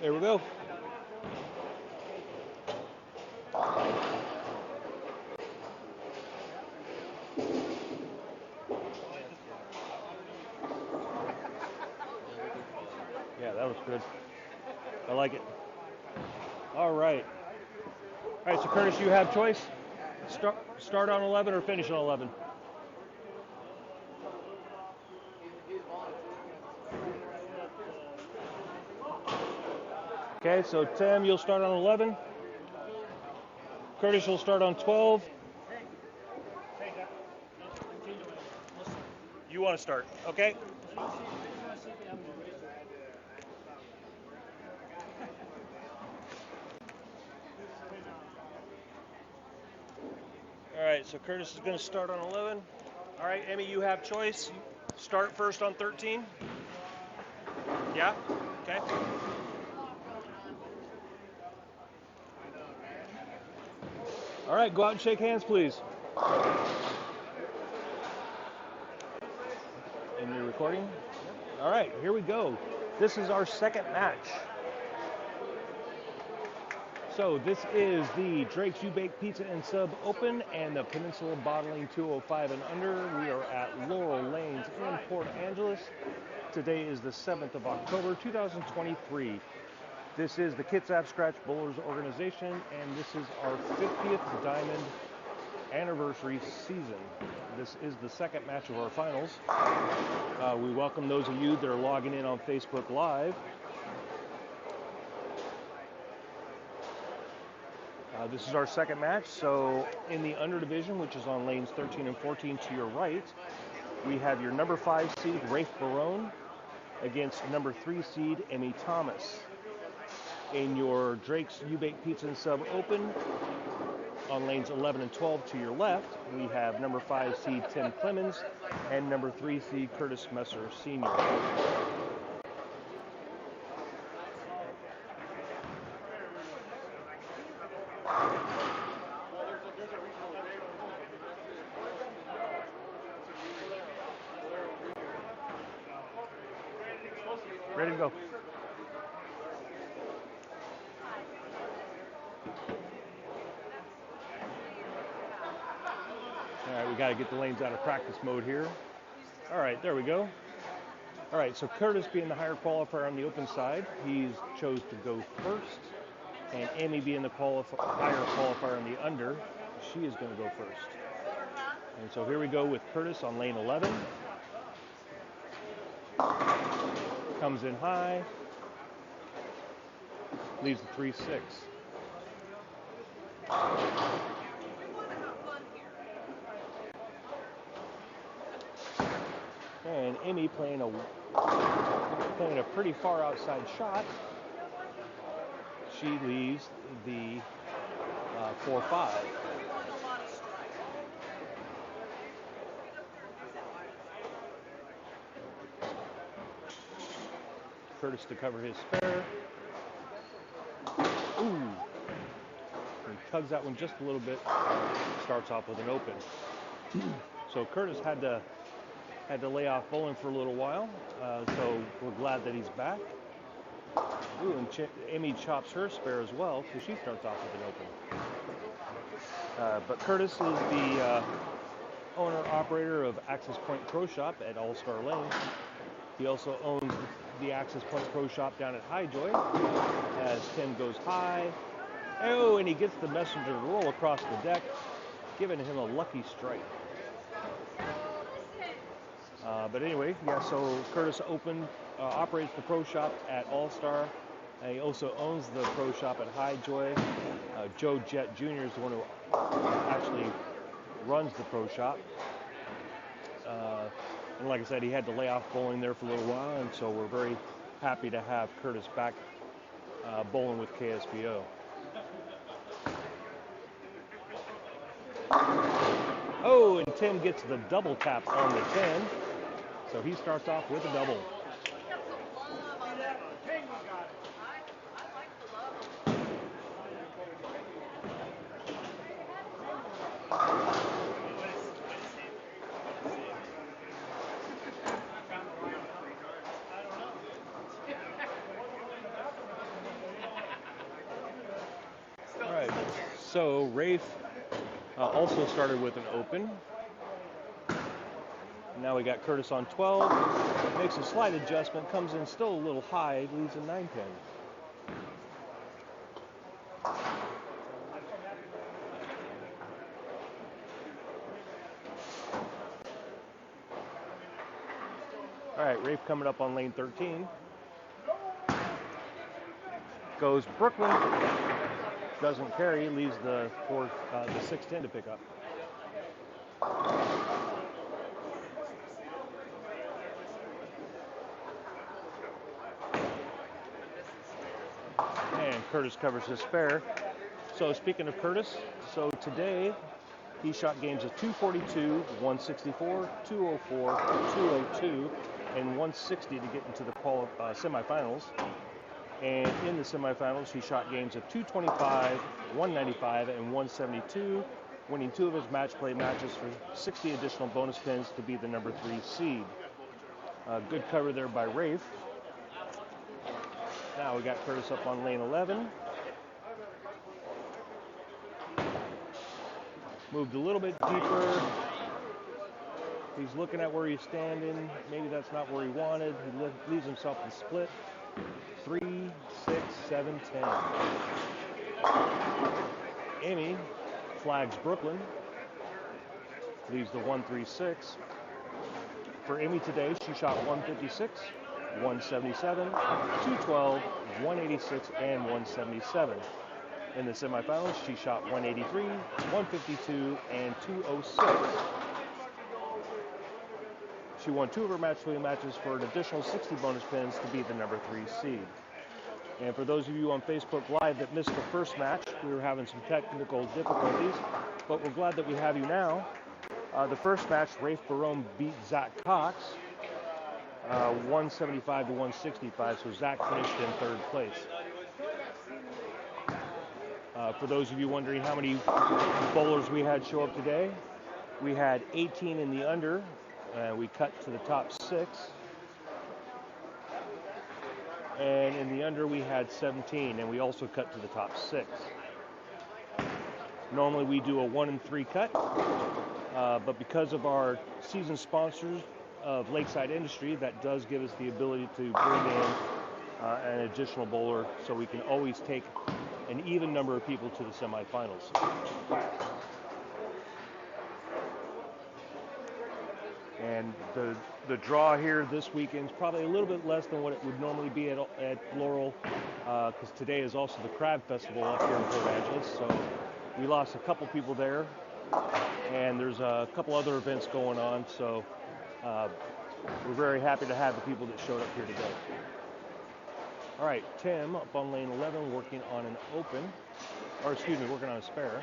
There we go. Yeah, that was good. I like it. All right. All right, so Curtis, you have choice. Start on 11 or finish on 11. Okay, so Tim, you'll start on 11. Curtis will start on 12. You want to start, okay? All right, so Curtis is going to start on 11. All right, Emmy, you have choice. Start first on 13. Yeah? Okay. All right, go out and shake hands, please. And you're recording? All right, here we go. This is our second match. So this is the Drake's U-Bake Pizza and Sub Open and the Peninsula Bottling 205 and under. We are at Laurel Lanes in Port Angeles. Today is the 7th of October, 2023. This is the Kitsap Scratch Bowlers Organization, and this is our 50th Diamond anniversary season. This is the second match of our finals. We welcome those of you that are logging in on Facebook Live. This is our second match. So in the under division, which is on lanes 13 and 14 to your right, we have your number 5 seed Rafe Barone against number 3 seed Emmy Thomas. In your Drake's U-Bake Pizza and Sub Open, on lanes 11 and 12 to your left, we have number 5 seed Tim Clemens and number 3 seed Curtis Messer Sr. Ready to go. All right, we got to get the lanes out of practice mode here. All right, there we go. All right, so Curtis being the higher qualifier on the open side, he's chose to go first. And Amy being the higher qualifier on the under, she is going to go first. And so here we go with Curtis on lane 11. Comes in high. Leaves the 3-6. And Amy playing a pretty far outside shot. She leaves the 4-5. Curtis to cover his spare. Ooh. He tugs that one just a little bit. Starts off with an open. So Curtis had to lay off bowling for a little while. So we're glad that he's back. Ooh, and Amy chops her spare as well, so she starts off with an open. But Curtis is the owner-operator of Access Point Pro Shop at All-Star Lane. He also owns the Access Point Pro Shop down at Highjoy. As Tim goes high. Oh, and he gets the messenger to roll across the deck, giving him a lucky strike. But anyway, yeah, so Curtis operates the Pro Shop at All-Star. He also owns the Pro Shop at Highjoy. Joe Jett Jr. is the one who actually runs the Pro Shop. And like I said, he had to lay off bowling there for a little while, and so we're very happy to have Curtis back bowling with KSBO. Oh, and Tim gets the double tap on the 10, so he starts off with a double. So Rafe also started with an open. Now we got Curtis on 12. Makes a slight adjustment, comes in still a little high, leaves a 9-10. All right, Rafe coming up on lane 13. Goes Brooklyn. Doesn't carry, leaves the 6-10 to pick up. And Curtis covers his spare. So speaking of Curtis, so today he shot games of 242, 164, 204, 202, and 160 to get into the semifinals. And in the semifinals, he shot games of 225, 195, and 172, winning 2 of his match play matches for 60 additional bonus pins to be the number 3 seed. Good cover there by Rafe. Now we got Curtis up on lane 11. Moved a little bit deeper. He's looking at where he's standing. Maybe that's not where he wanted. He leaves himself in split. 3, 6, 7, 10. Amy flags Brooklyn. Leaves the 136. For Amy today, she shot 156, 177, 212, 186, and 177. In the semifinals, she shot 183, 152, and 206. She won 2 of her match play matches for an additional 60 bonus pins to be the number 3 seed. And for those of you on Facebook Live that missed the first match, we were having some technical difficulties, but we're glad that we have you now. The first match, Rafe Barone beat Zach Cox, 175 to 165, so Zach finished in 3rd place. For those of you wondering how many bowlers we had show up today, we had 18 in the under. We cut to the top 6. And in the under, we had 17, and we also cut to the top 6. Normally, we do a 1 and 3 cut, but because of our season sponsors of Lakeside Industry, that does give us the ability to bring in an additional bowler, so we can always take an even number of people to the semifinals. And the draw here this weekend is probably a little bit less than what it would normally be at Laurel, because today is also the Crab Festival up here in Port Angeles. So we lost a couple people there, and there's a couple other events going on. So we're very happy to have the people that showed up here today. All right, Tim up on lane 11, working on an open, or excuse me, working on a spare.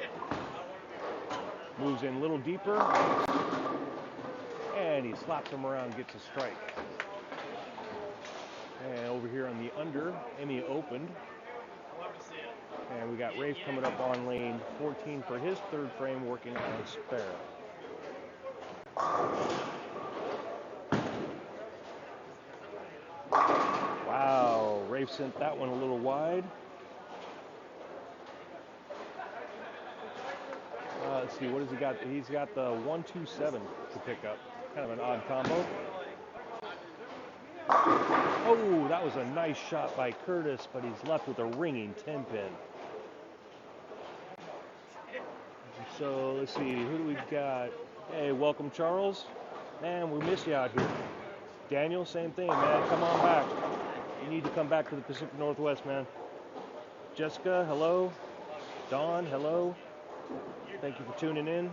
Moves in a little deeper, and he slaps him around, gets a strike. And over here on the under, Emmy opened. And we got Rafe coming up on lane 14 for his 3rd frame, working on a spare. Wow, Rafe sent that one a little wide. Let's see, what has he got? He's got the 127 to pick up. Kind of an odd combo. Oh, that was a nice shot by Curtis, but he's left with a ringing 10-pin. So let's see, who do we got? Hey, welcome, Charles. Man, we miss you out here. Daniel, same thing, man. Come on back. You need to come back to the Pacific Northwest, man. Jessica, hello. Dawn, hello. Thank you for tuning in.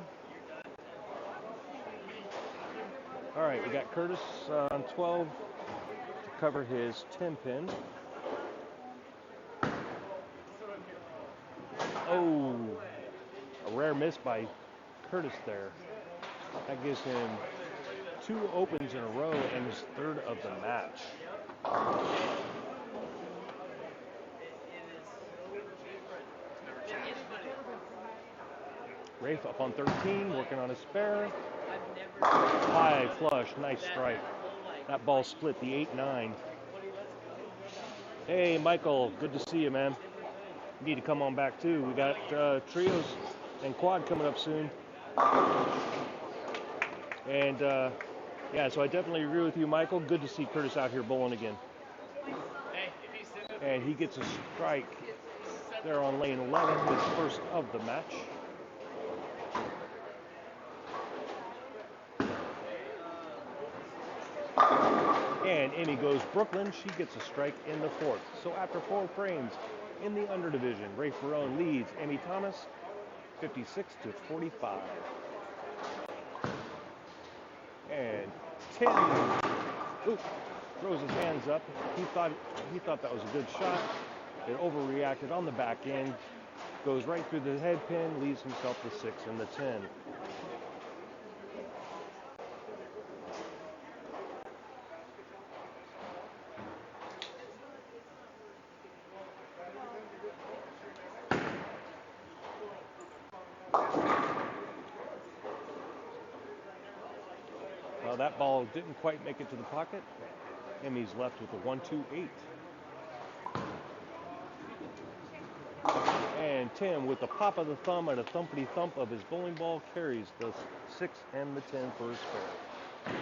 All right, we got Curtis on 12 to cover his 10-pin. Oh, a rare miss by Curtis there. That gives him 2 opens in a row and his 3rd of the match. Rafe up on 13, working on a spare. High flush, nice strike. That ball split the 8-9. Hey, Michael, good to see you, man. need to come on back too. We got trios and quad coming up soon. And yeah, so I definitely agree with you, Michael. Good to see Curtis out here bowling again. And he gets a strike there on lane 11, his first of the match. And in he goes Brooklyn. She gets a strike in the fourth. So after 4 frames in the underdivision, Ray Ferrone leads Amy Thomas 56-45. And Tim throws his hands up. He thought that was a good shot. It overreacted on the back end. Goes right through the head pin, leaves himself the 6 and the 10. Well, that ball didn't quite make it to the pocket. Emmy's left with a 1-2-8. And Tim, with the pop of the thumb and a thumpity thump of his bowling ball, carries the 6 and the 10 for a spare.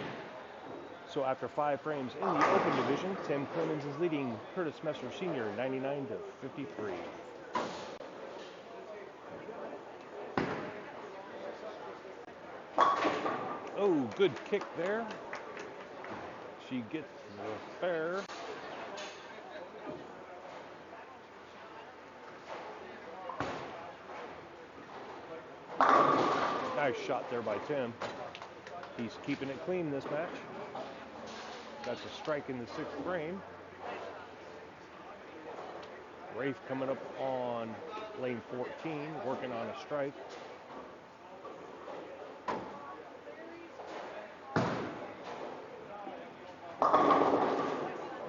So after 5 frames in the open division, Tim Clemens is leading Curtis Messer Sr. 99-53. Oh, good kick there. She gets the spare. Nice shot there by Tim. He's keeping it clean this match. That's a strike in the 6th frame. Rafe coming up on lane 14, working on a strike.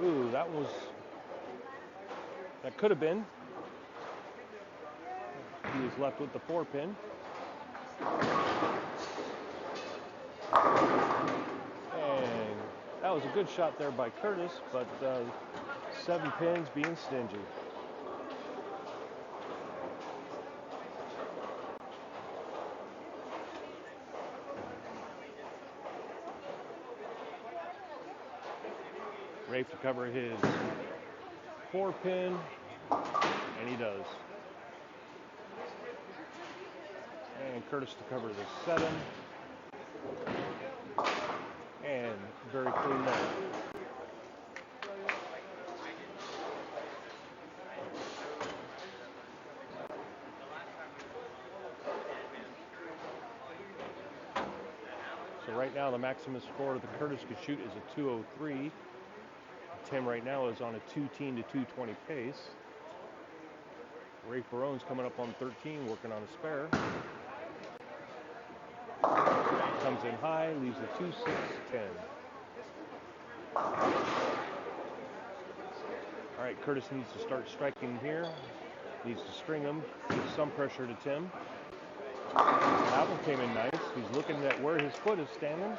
Ooh, that could have been. He was left with the 4 pin. And that was a good shot there by Curtis, but 7 pins being stingy. Rafe to cover his 4 pin, and he does. And Curtis to cover the 7. And very clean there. So right now the maximum score that Curtis could shoot is a 203. Tim right now is on a 210 to 220 pace. Ray Ferrone's coming up on 13, working on a spare. Comes in high, leaves a 2-6-10. All right, Curtis needs to start striking here. Needs to string them, give some pressure to Tim. That one came in nice. He's looking at where his foot is standing.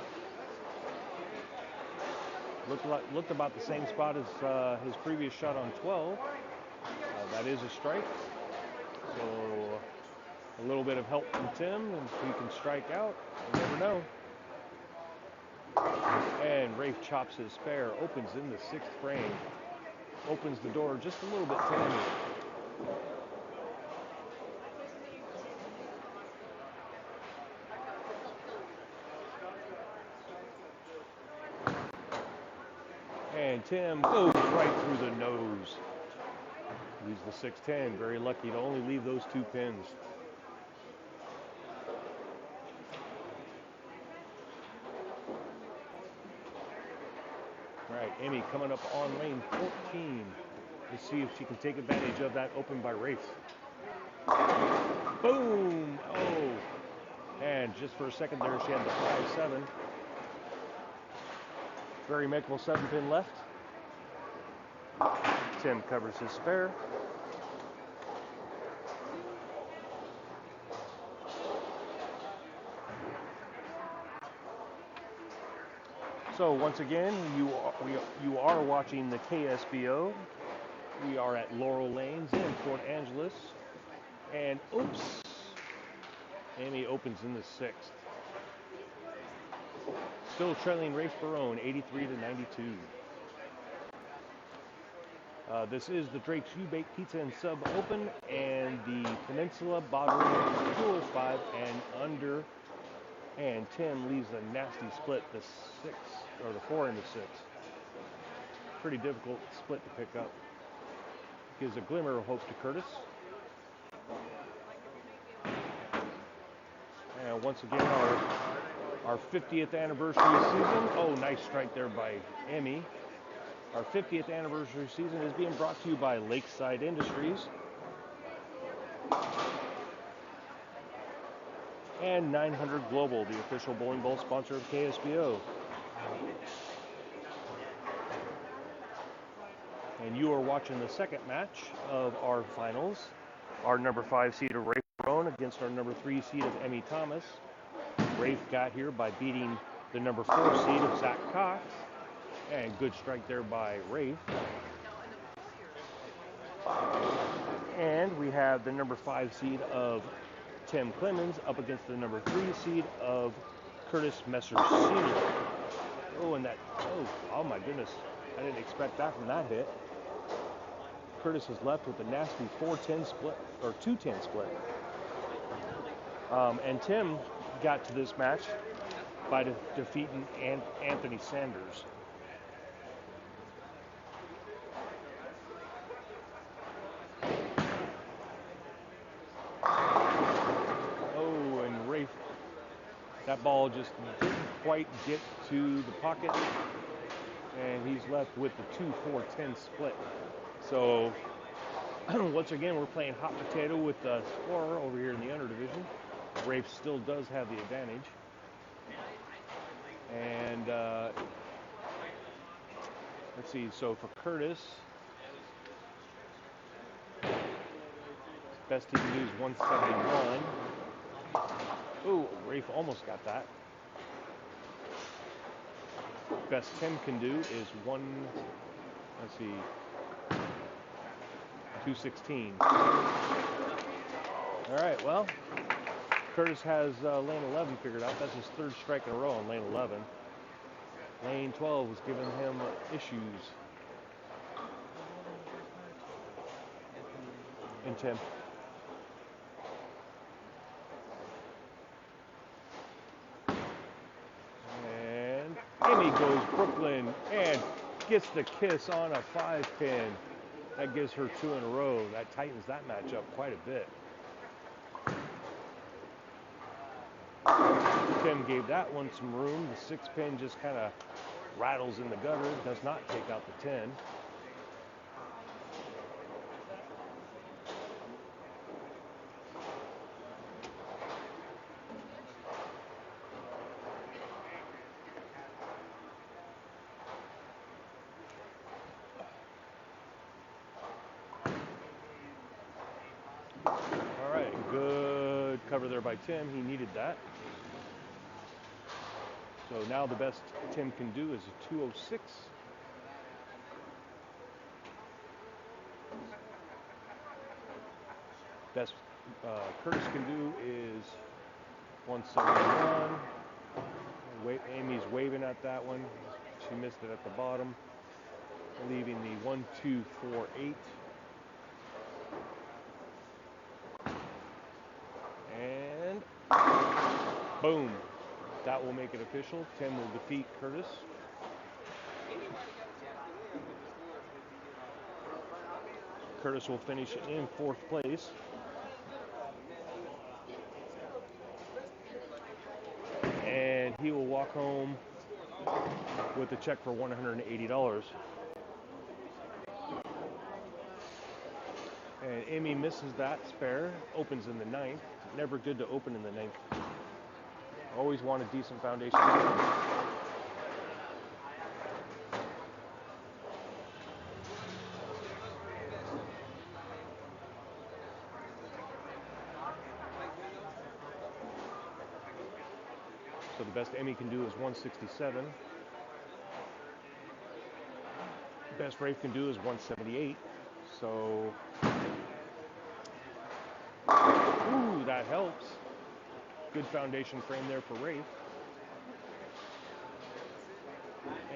Looked about the same spot as his previous shot on 12. That is a strike. So a little bit of help from Tim, and if he can strike out, you never know. And Rafe chops his spare, opens in the 6th frame. Opens the door just a little bit to him. And Tim goes right through the nose. Leaves the 6-10. Very lucky to only leave those 2 pins. All right, Amy coming up on lane 14. Let's see if she can take advantage of that open by Rafe. Boom! Oh! And just for a second there, she had the 5-7. Very makeable 7-pin left. Tim covers his spare. So once again, you are watching the KSBO We are at Laurel Lanes in Port Angeles. And oops, Amy opens in the 6th. Still trailing Rafe Barone, 83-92. This is the Drake's U-Bake Pizza and Sub Open, and the Peninsula Bottling 205 and under. And Tim leaves a nasty split, the 6, or the 4 and the 6. Pretty difficult split to pick up. Gives a glimmer of hope to Curtis. And once again, our 50th anniversary season. Oh, nice strike there by Emmy. Our 50th anniversary season is being brought to you by Lakeside Industries and 900 Global, the official bowling ball sponsor of KSBO. And you are watching the second match of our finals. Our number 5 seed of Rafe Barone against our number 3 seed of Emmy Thomas. Rafe got here by beating the number 4 seed of Zach Cox. And good strike there by Rafe. And we have the number 5 seed of Tim Clemens up against the number 3 seed of Curtis Messer Sr. Oh, and that, oh my goodness. I didn't expect that from that hit. Curtis is left with a nasty 4-10 split, or 2-10 split. And Tim got to this match by defeating Anthony Sanders. Oh, and Rafe, that ball just didn't quite get to the pocket, and he's left with the 2-4-10 split. So once again, we're playing hot potato with the scorer over here in the under division. Rafe still does have the advantage. And let's see, so for Curtis, best he can do is 171. Ooh, Rafe almost got that. Best Tim can do is 216. All right, well, Curtis has lane 11 figured out. That's his 3rd strike in a row on lane 11. Lane 12 was giving him issues. And Tim. And Amy goes Brooklyn and gets the kiss on a 5-pin. That gives her 2 in a row. That tightens that match up quite a bit. Tim gave that one some room. The 6-pin just kind of rattles in the gutter. Does not take out the 10. All right, good cover there by Tim. He needed that. So now the best Tim can do is a 206. Best Curtis can do is 171. Amy's waving at that one. She missed it at the bottom, leaving the 1248. And boom. That will make it official. Tim will defeat Curtis. Curtis will finish in 4th place. And he will walk home with a check for $180. And Amy misses that spare, opens in the 9th. Never good to open in the 9th. Always want a decent foundation. So the best Emmy can do is 167. Best Rafe can do is 178. So, ooh, that helps. Good foundation frame there for Rafe.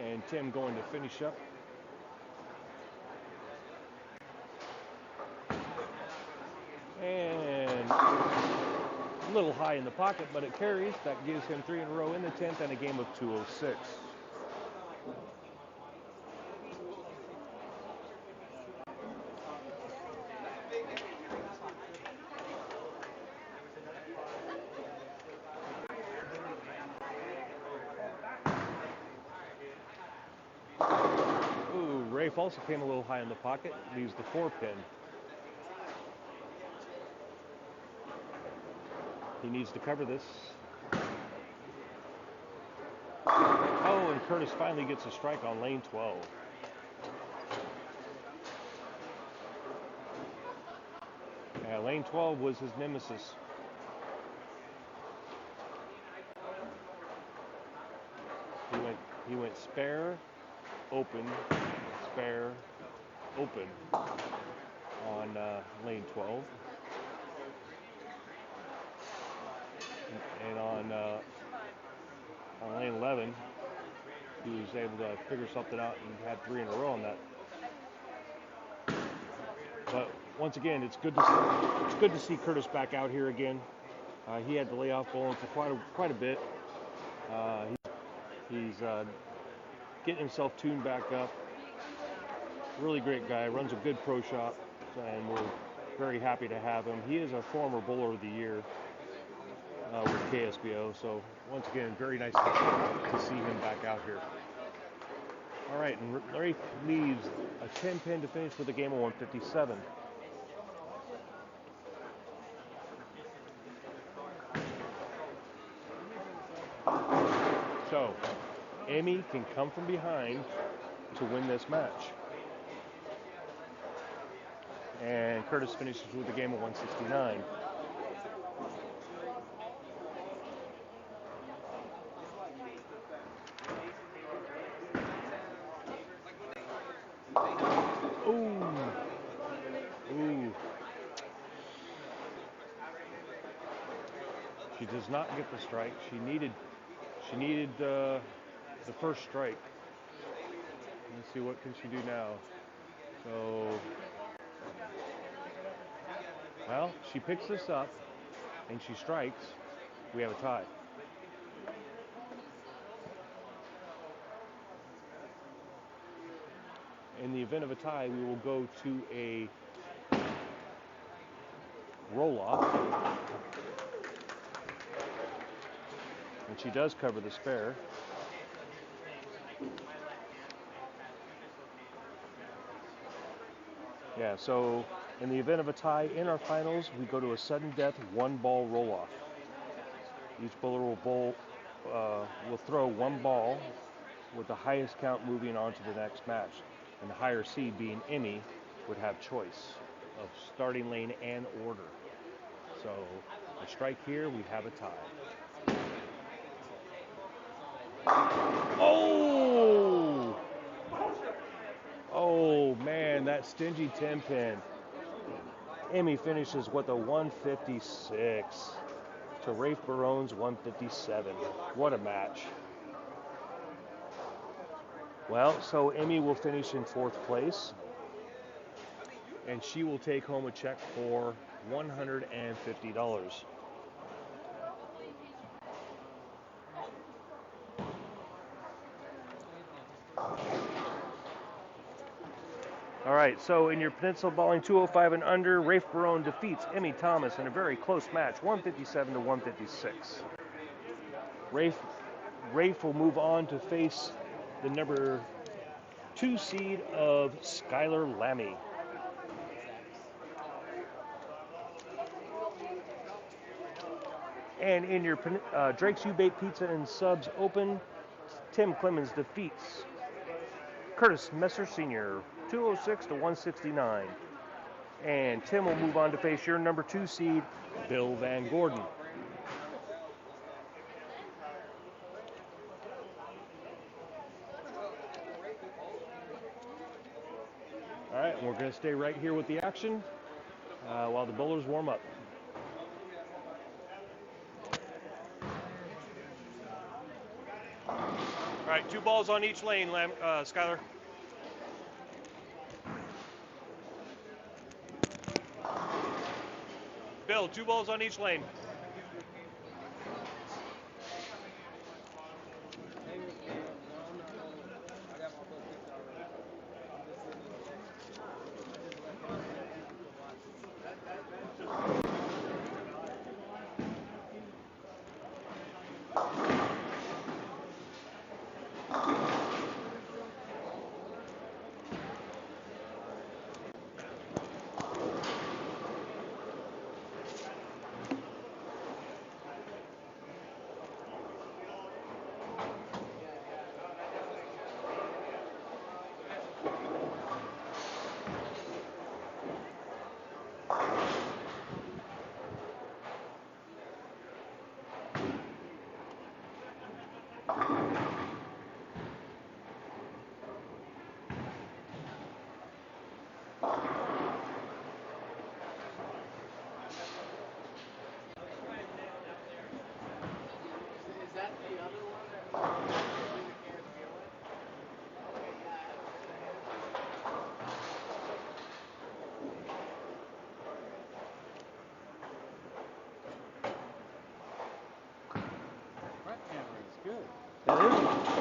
And Tim going to finish up. And a little high in the pocket, but it carries. That gives him 3 in a row in the 10th and a game of 206. Ooh, Rafe also came a little high in the pocket, leaves the 4-pin. He needs to cover this. Oh, and Curtis finally gets a strike on lane 12. Yeah, lane 12 was his nemesis. He went spare, open, spare, open on lane 12. And on lane 11, he was able to figure something out and had 3 in a row on that. But once again, it's good to see Curtis back out here again. He had to lay off bowling for quite a bit. He's getting himself tuned back up. Really great guy, runs a good pro shop, and we're very happy to have him. He is a former bowler of the year with KSBO, so once again, very nice to see him back out here. All right, and Larry leaves a 10-pin to finish with a game of 157. So, Amy can come from behind to win this match. And Curtis finishes with a game of 169. Ooh. She does not get the strike. She needed the first strike. Let's see, what can she do now? So, well, she picks this up and she strikes. We have a tie. In the event of a tie, we will go to a roll-off. And she does cover the spare. Yeah, so in the event of a tie in our finals, we go to a sudden death 1-ball roll-off. Each bowler will throw 1 ball with the highest count moving on to the next match. And the higher seed, being Emmy, would have choice of starting lane and order. So a strike here, we have a tie. Oh! Oh man, that stingy 10-pin. Emmy finishes with a 156 to Rafe Barone's 157. What a match. Well, so Emmy will finish in 4th place, and she will take home a check for $150. All right, so in your Peninsula Bowling 205 and under, Rafe Barone defeats Emmy Thomas in a very close match, 157 to 156. Rafe will move on to face the number 2 seed of Skylar Lammy. And in your Drake's U-Bait Pizza and Subs Open, Tim Clemens defeats Curtis Messer Sr., 206 to 169. And Tim will move on to face your number 2 seed, Bill Van Gordon. All right, and we're going to stay right here with the action while the bowlers warm up. All right, 2 balls on each lane, Skylar. Bill, 2 balls on each lane.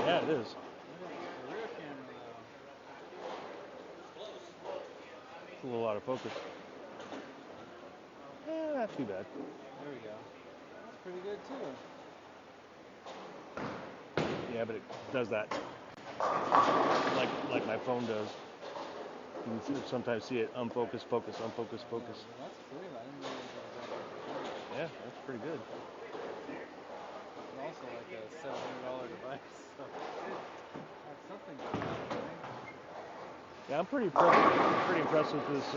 Yeah, it is. The rear camera, It's a little out of focus. Not too bad. there we go. That's pretty good too. Yeah, but it does that like my phone does. You can sometimes see it unfocus, focus, unfocus, focus. Yeah, that's cool. I didn't realize it was that. Yeah, that's pretty good. It's also like a $700 device, so that's something to do, right? Yeah, I'm pretty impressed with this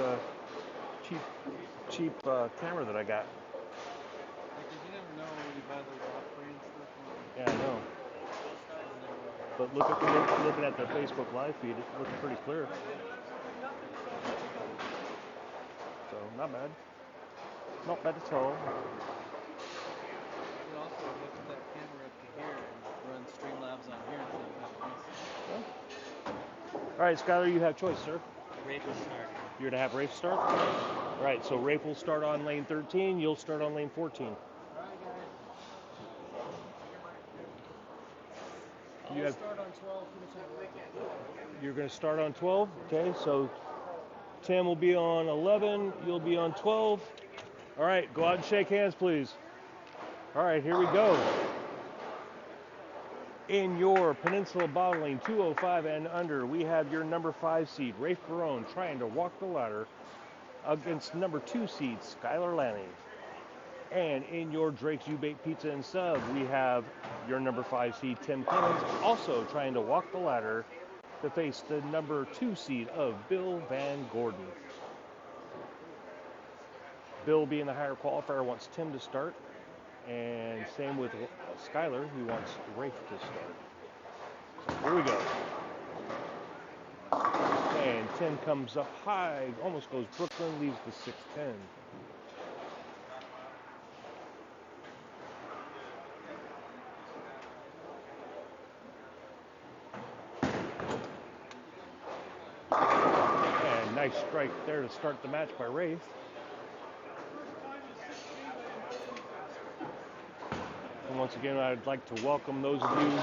cheap camera that I got. Because you never know when you buy those off-brand stuff. Yeah, I know. But looking at the Facebook live feed, it looks pretty clear. So not bad. Not bad at all. You also hook that camera up to here and run Streamlabs on here instead of having this. All right, Skylar, you have choice, sir. Rafe will start. You're to have Rafe start? All right, so Rafe will start on lane 13. You'll start on lane 14. I'll start on 12. You're going to start on 12? Okay, so Tim will be on 11. You'll be on 12. All right, go out and shake hands, please. All right, here we go. In your Peninsula Bottling 205 and under, we have your number 5 seed, Rafe Barone, trying to walk the ladder against number 2 seed, Skylar Lanning. And in your Drake's U-Bait Pizza and Sub, we have your number 5 seed, Tim Clemens, also trying to walk the ladder to face the number 2 seed of Bill Van Gordon. Bill, being the higher qualifier, wants Tim to start. And same with Skylar, who wants Rafe to start. So here we go. And 10 comes up high, almost goes Brooklyn, leaves the 6-10. And nice strike there to start the match by Rafe. And once again, I'd like to welcome those of you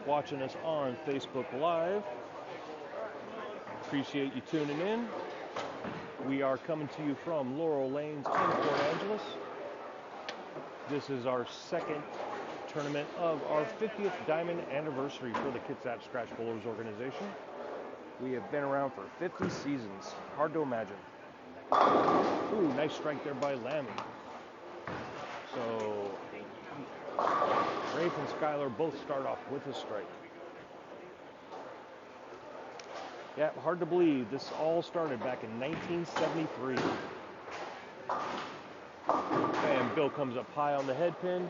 watching us on Facebook Live. Appreciate you tuning in. We are coming to you from Laurel Lanes in Port Angeles. This is our second tournament of our 50th diamond anniversary for the Kitsap Scratch Bowlers organization. We have been around for 50 seasons. Hard to imagine. Ooh, nice strike there by Lammy. So Rafe and Skylar both start off with a strike. Yeah, hard to believe. This all started back in 1973. And Bill comes up high on the head pin.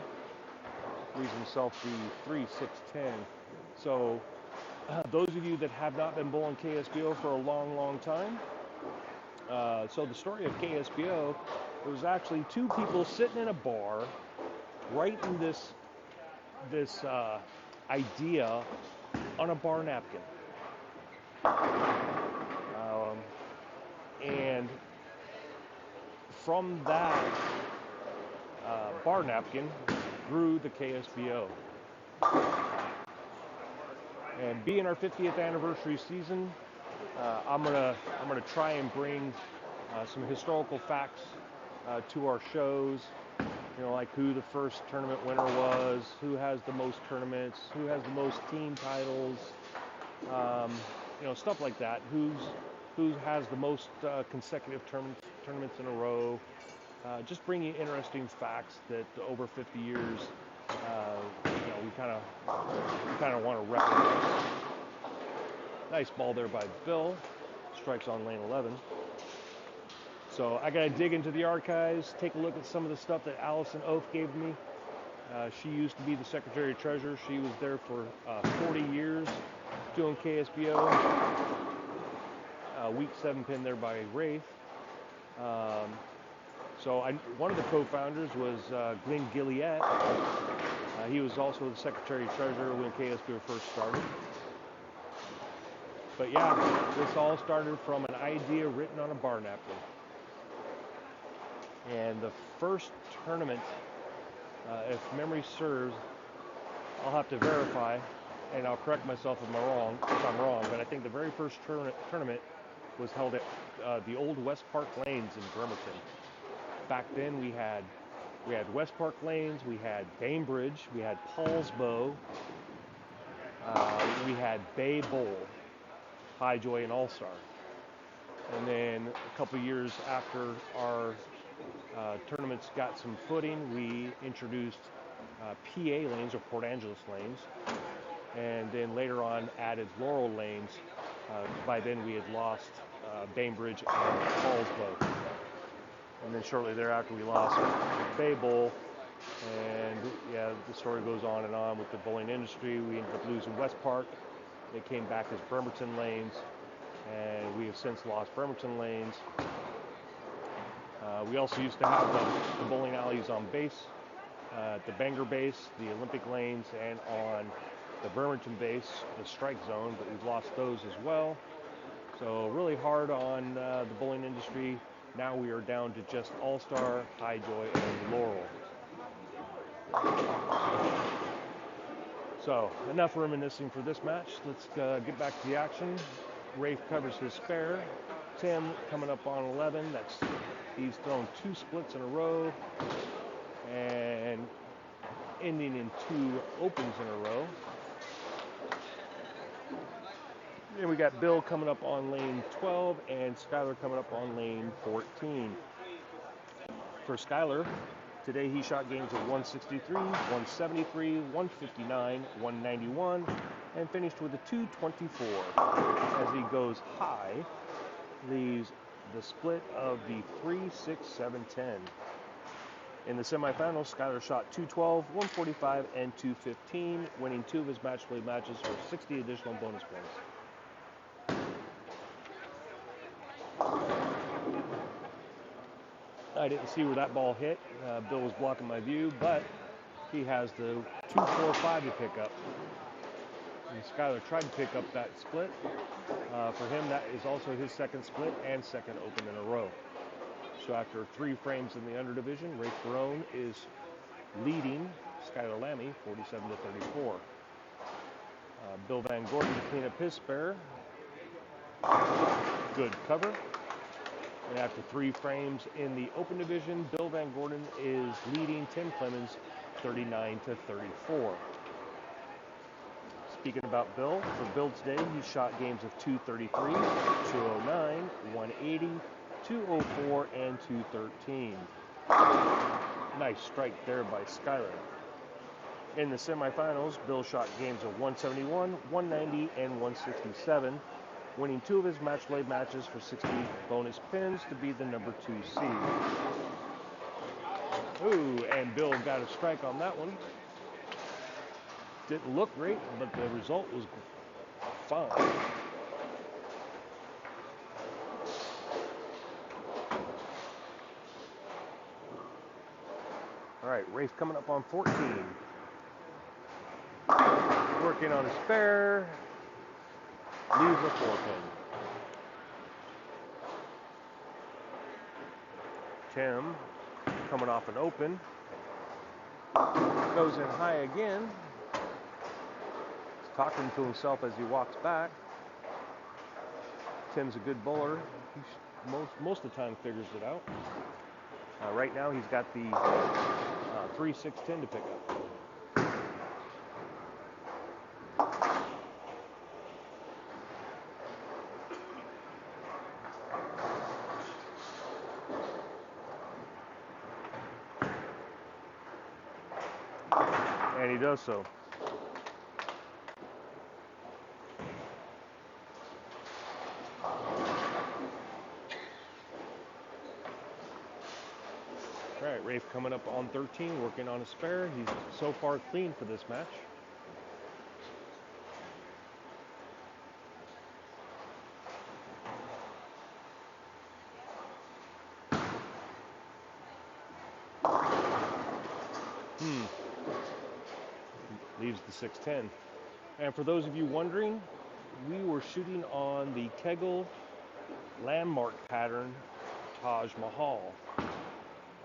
Leaves himself the 3-6-10. So those of you that have not been bowling KSBO for a long, long time, So the story of KSBO, there was actually two people sitting in a bar writing this idea on a bar napkin. And from that bar napkin grew the KSBO. And being our 50th anniversary season, I'm gonna try and bring some historical facts to our shows. You know, like who the first tournament winner was, who has the most tournaments, who has the most team titles, you know, stuff like that. Who has the most consecutive tournaments in a row. Just bringing interesting facts that over 50 years, you know, we kind of want to recognize. Nice ball there by Bill. Strikes on lane 11. So I got to dig into the archives, take a look at some of the stuff that Allison Oath gave me. She used to be the Secretary of Treasurer. She was there for 40 years doing KSBO. Week 7 pin there by Rafe. So one of the co-founders was Glenn Gilliette. He was also the Secretary of Treasurer when KSBO first started. But yeah, this all started from an idea written on a bar napkin. And the first tournament, if memory serves, I'll have to verify, and I'll correct myself if I'm wrong, but I think the very first tournament was held at the old West Park Lanes in Bremerton. Back then we had West Park Lanes, we had Bainbridge, we had Paulsbo, we had Bay Bowl, Highjoy, and All-Star. And then a couple years after our tournaments got some footing, we introduced PA lanes, or Port Angeles lanes, and then later on added Laurel lanes. By then we had lost Bainbridge and Paulsbo. And then shortly thereafter we lost Bay Bowl, and yeah, the story goes on and on with the bowling industry. We ended up losing West Park. They came back as Bremerton lanes, and we have since lost Bremerton lanes. We also used to have the bowling alleys on base, the Bangor base, the Olympic lanes, and on the Bremerton base, the strike zone, but we've lost those as well. So really hard on the bowling industry. Now we are down to just All-Star, Highjoy, and Laurel. So enough reminiscing for this match. Let's get back to the action. Rafe covers his spare. Tim coming up on 11. He's thrown 2 splits in a row and ending in 2 opens in a row. Then we got Bill coming up on lane 12 and Skyler coming up on lane 14. For Skyler, today he shot games of 163, 173, 159, 191, and finished with a 224. As he goes high, leaves the split of the 3, 6, 7, 10. In the semifinals, Skyler shot 212, 145, and 215, winning 2 of his match play matches for 60 additional bonus points. I didn't see where that ball hit. Bill was blocking my view, but he has the 2-4-5 to pick up. And Skyler tried to pick up that split. For him, that is also his second split and second open in a row. So after 3 frames in the underdivision, Rafe Barone is leading Skyler Lammy 47-34. Bill Van Gordon to clean up his spare. Good cover. And after 3 frames in the open division, Bill Van Gordon is leading Tim Clemens 39-34. Speaking about Bill, for Bill today, he shot games of 233, 209, 180, 204, and 213. Nice strike there by Skyler. In the semifinals, Bill shot games of 171, 190, and 167, winning 2 of his match play matches for 60 bonus pins to be the number 2 seed. Ooh, and Bill got a strike on that one. Didn't look great, but the result was fine. All right, Rafe coming up on 14. Working on a spare. Leaves a 4-pin. Tim coming off an open. Goes in high again. He's talking to himself as he walks back. Tim's a good bowler. He most of the time figures it out. Right now he's got the 3-6-10 to pick up. And he does so. All right, Rafe coming up on 13, working on a spare. He's so far clean for this match. Leaves the 6-10. And for those of you wondering, we were shooting on the Kegel landmark pattern Taj Mahal.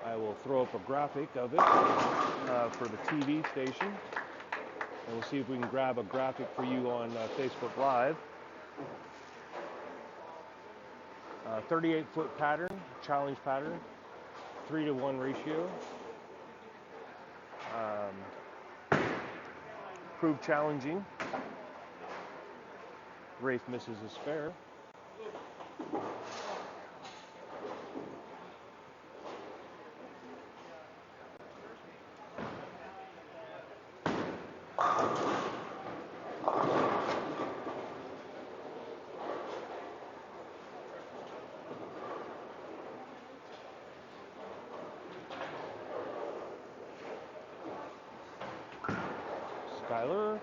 I will throw up a graphic of it for the TV station, and we'll see if we can grab a graphic for you on Facebook Live. 38-foot pattern, challenge pattern, 3-to-1 ratio. Proved challenging. Rafe misses a spare. Skyler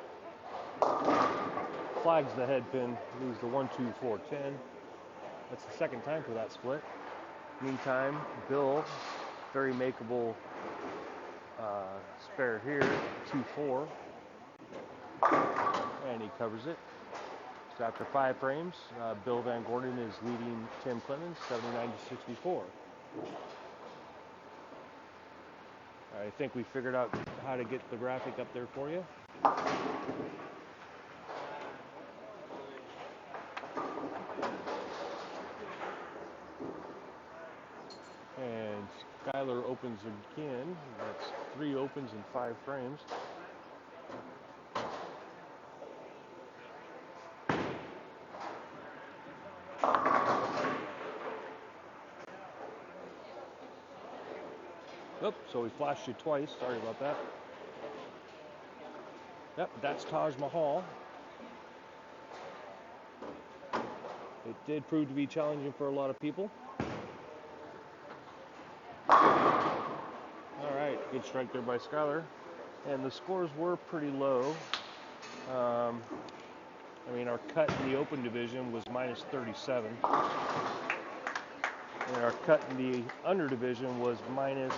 flags the head pin, leaves the 1-2-4-10. That's the second time for that split. Meantime, Bill, very makeable spare here, 2-4, and he covers it. So after 5 frames, Bill Van Gordon is leading Tim Clemens 79-64. I think we figured out how to get the graphic up there for you. And Skyler opens again. That's 3 opens in 5 frames. Oh, so we flashed you twice. Sorry about that. Yep, that's Taj Mahal. It did prove to be challenging for a lot of people. All right, good strike there by Skyler. And the scores were pretty low. I mean, our cut in the open division was minus 37. And our cut in the under division was minus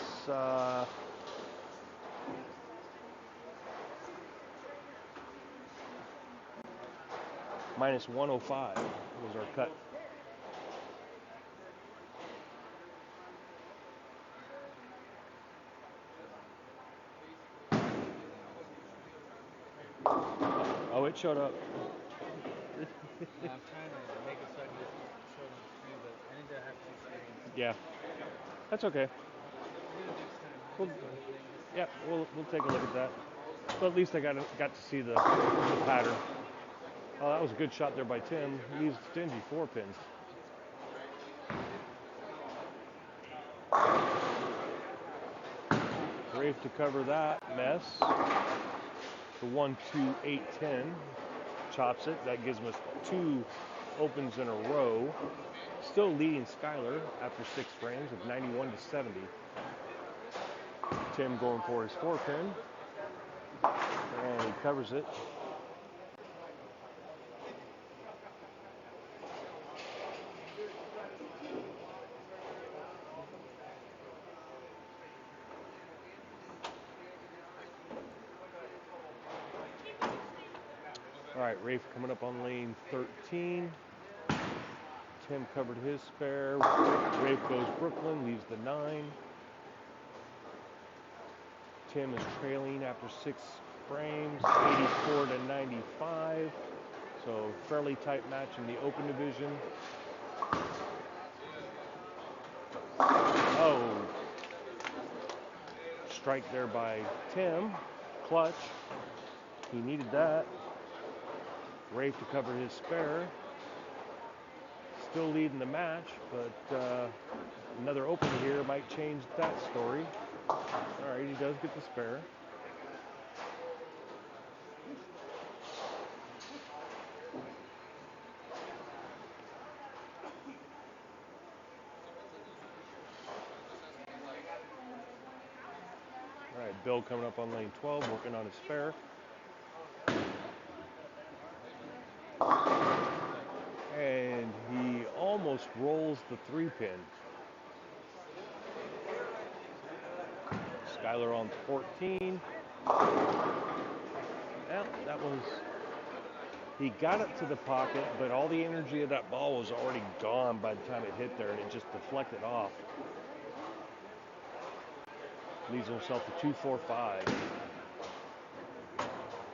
minus 105 was our cut. Oh, it showed up. Yeah, I'm trying to make it so I can just show it on the screen, but I need to have 2 screens. Yeah, that's okay. We'll do it next time. We'll, Just other things. yeah, we'll take a look at that. But at least I got to see the pattern. Oh, that was a good shot there by Tim. He's stingy 4 pins. Rafe to cover that mess. The 1-2-8-10 chops it. That gives us 2 opens in a row. Still leading Skyler after 6 frames of 91-70. Tim going for his 4 pin. And he covers it. All right, Rafe coming up on lane 13. Tim covered his spare. Rafe goes Brooklyn, leaves the 9. Tim is trailing after 6 frames, 84 to 95. So fairly tight match in the open division. Oh, strike there by Tim. Clutch. He needed that. Rafe to cover his spare. Still leading the match, but another open here might change that story. All right, he does get the spare. All right, Bill coming up on lane 12, working on his spare. And he almost rolls the 3-pin. Skyler on 14. Well, that was, he got it to the pocket, but all the energy of that ball was already gone by the time it hit there, and it just deflected off. Leaves himself a 2-4-5.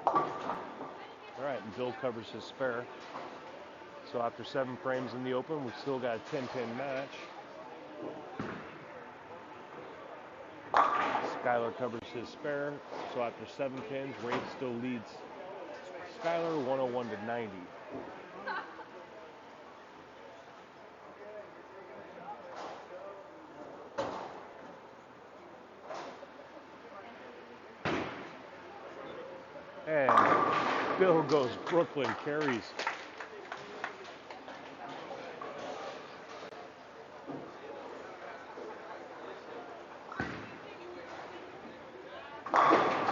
All right, and Bill covers his spare. So after 7 frames in the open, we've still got a 10-pin match. Skyler covers his spare. So after 7 pins, Rafe still leads Skyler 101 to 90. And Bill goes Brooklyn, carries.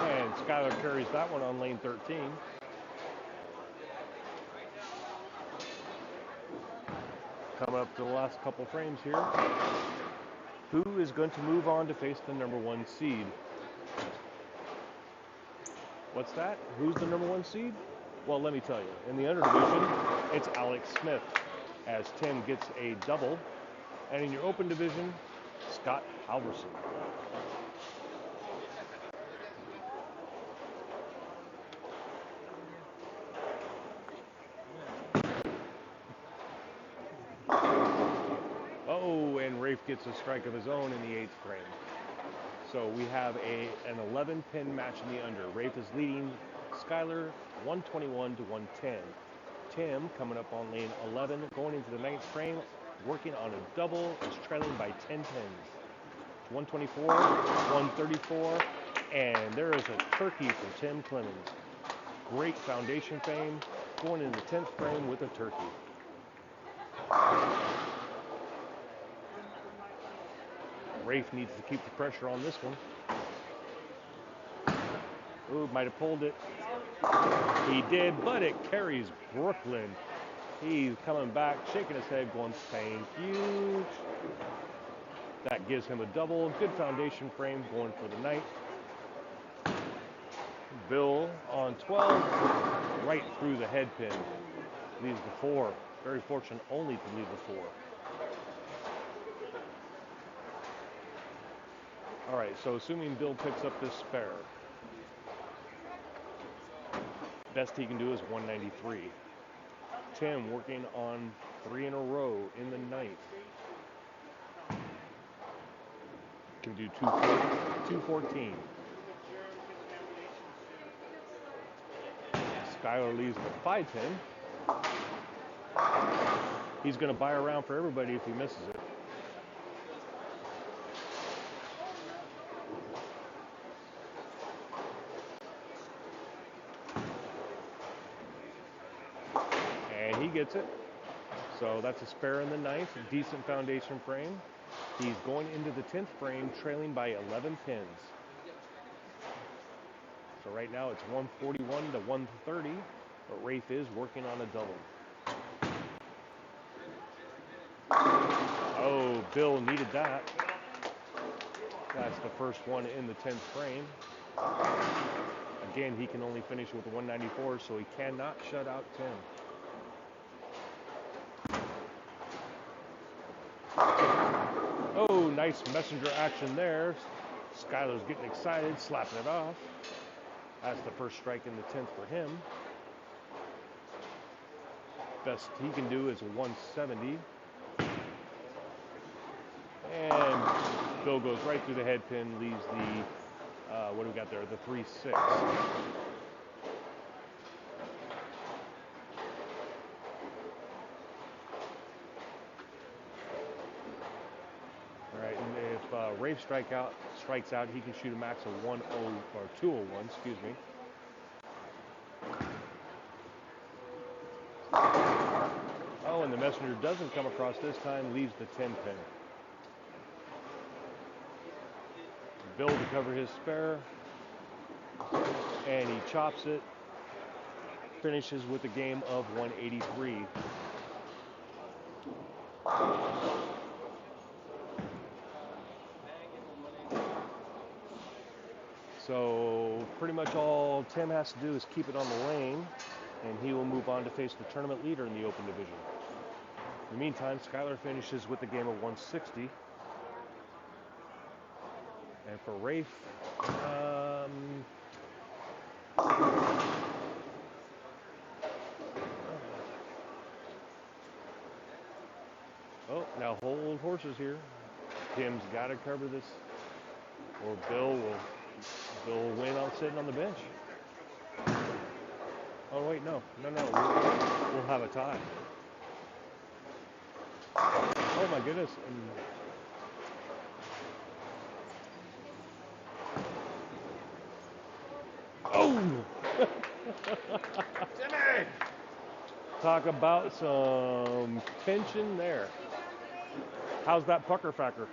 And Skyler carries that one on lane 13. Coming up to the last couple frames here. Who is going to move on to face the number 1 seed? What's that? Who's the number 1 seed? Well, let me tell you. In the under division, it's Alex Smith, as Tim gets a double. And in your open division, Scott Halverson. Oh, and Rafe gets a strike of his own in the 8th frame. So we have an 11-pin match in the under. Rafe is leading Skyler 121 to 110. Tim, coming up on lane 11, going into the 9th frame, working on a double, is trailing by 10 pins. 124, 134, and there is a turkey for Tim Clemens. Great foundation fame, going into the 10th frame with a turkey. Rafe needs to keep the pressure on this one. Ooh, might have pulled it. He did, but it carries Brooklyn. He's coming back, shaking his head, going, thank you. That gives him a double. Good foundation frame going for the night. Bill on 12, right through the head pin. Leaves the 4. Very fortunate only to leave the 4. All right, so assuming Bill picks up this spare, best he can do is 193. Tim working on 3 in a row in the 9th. Can do 214. Skyler leaves the 5 pin. He's going to buy around for everybody if he misses it. And he gets it. So that's a spare in the 9th, a decent foundation frame. He's going into the 10th frame, trailing by 11 pins. So right now it's 141 to 130, but Rafe is working on a double. Oh, Bill needed that. That's the first one in the 10th frame. Again, he can only finish with a 194, so he cannot shut out Tim. Oh, nice messenger action there. Skylar's getting excited, slapping it off. That's the first strike in the 10th for him. Best he can do is a 170. And Bill goes right through the head pin, leaves the, what do we got there? The 3-6. All right, and if Rafe strikes out, he can shoot a max of 1-0 or 201, excuse me. Oh, and the messenger doesn't come across this time, leaves the 10 pin. Bill to cover his spare, and he chops it. Finishes with a game of 183. So pretty much all Tim has to do is keep it on the lane, and he will move on to face the tournament leader in the open division. In the meantime, Skylar finishes with a game of 160. And for Rafe, oh, now hold horses here. Tim's got to cover this, or Bill will win on sitting on the bench. Oh wait, no, we'll have a tie. Oh my goodness. Oh! Jimmy! Talk about some tension there. How's that pucker factor?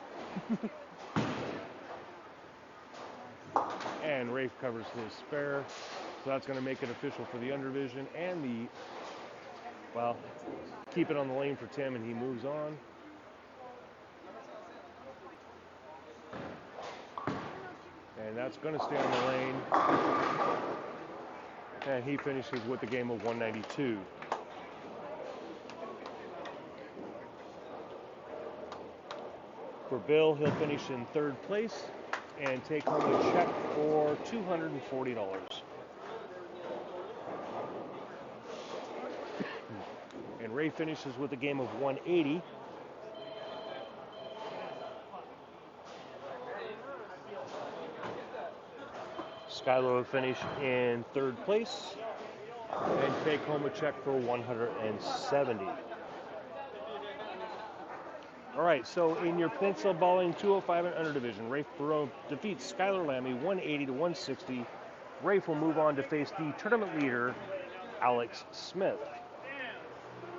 And Rafe covers his spare. So that's going to make it official for the underdivision and the, well, keep it on the lane for Tim, and he moves on. And that's going to stay on the lane. And he finishes with a game of 192. For Bill, he'll finish in third place and take home a check for $240. And Ray finishes with a game of 180. Skylar will finish in third place and take home a check for 170. All right, so in your pencil balling 205 and under division, Rafe Barone defeats Skylar Lammy 180 to 160. Rafe will move on to face the tournament leader, Alex Smith.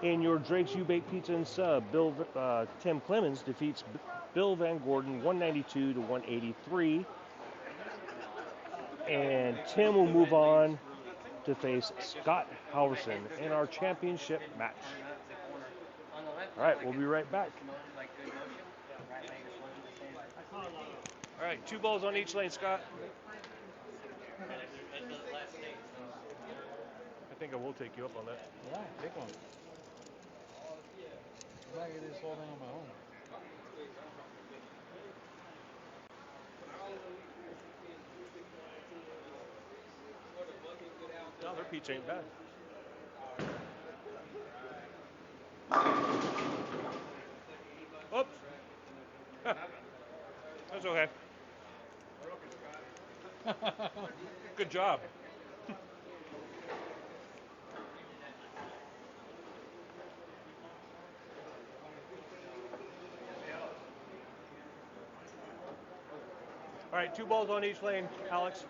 In your Drake's U-Bake Pizza and Sub, Tim Clemens defeats Bill Van Gordon 192 to 183. And Tim will move on to face Scott Halverson in our championship match. All right, we'll be right back. All right, 2 balls on each lane, Scott. I think I will take you up on that. Yeah, pick one. I can just hold on my own. No, their pizza ain't bad. Oops. That's okay. Good job. All right, 2 balls on each lane, Alex.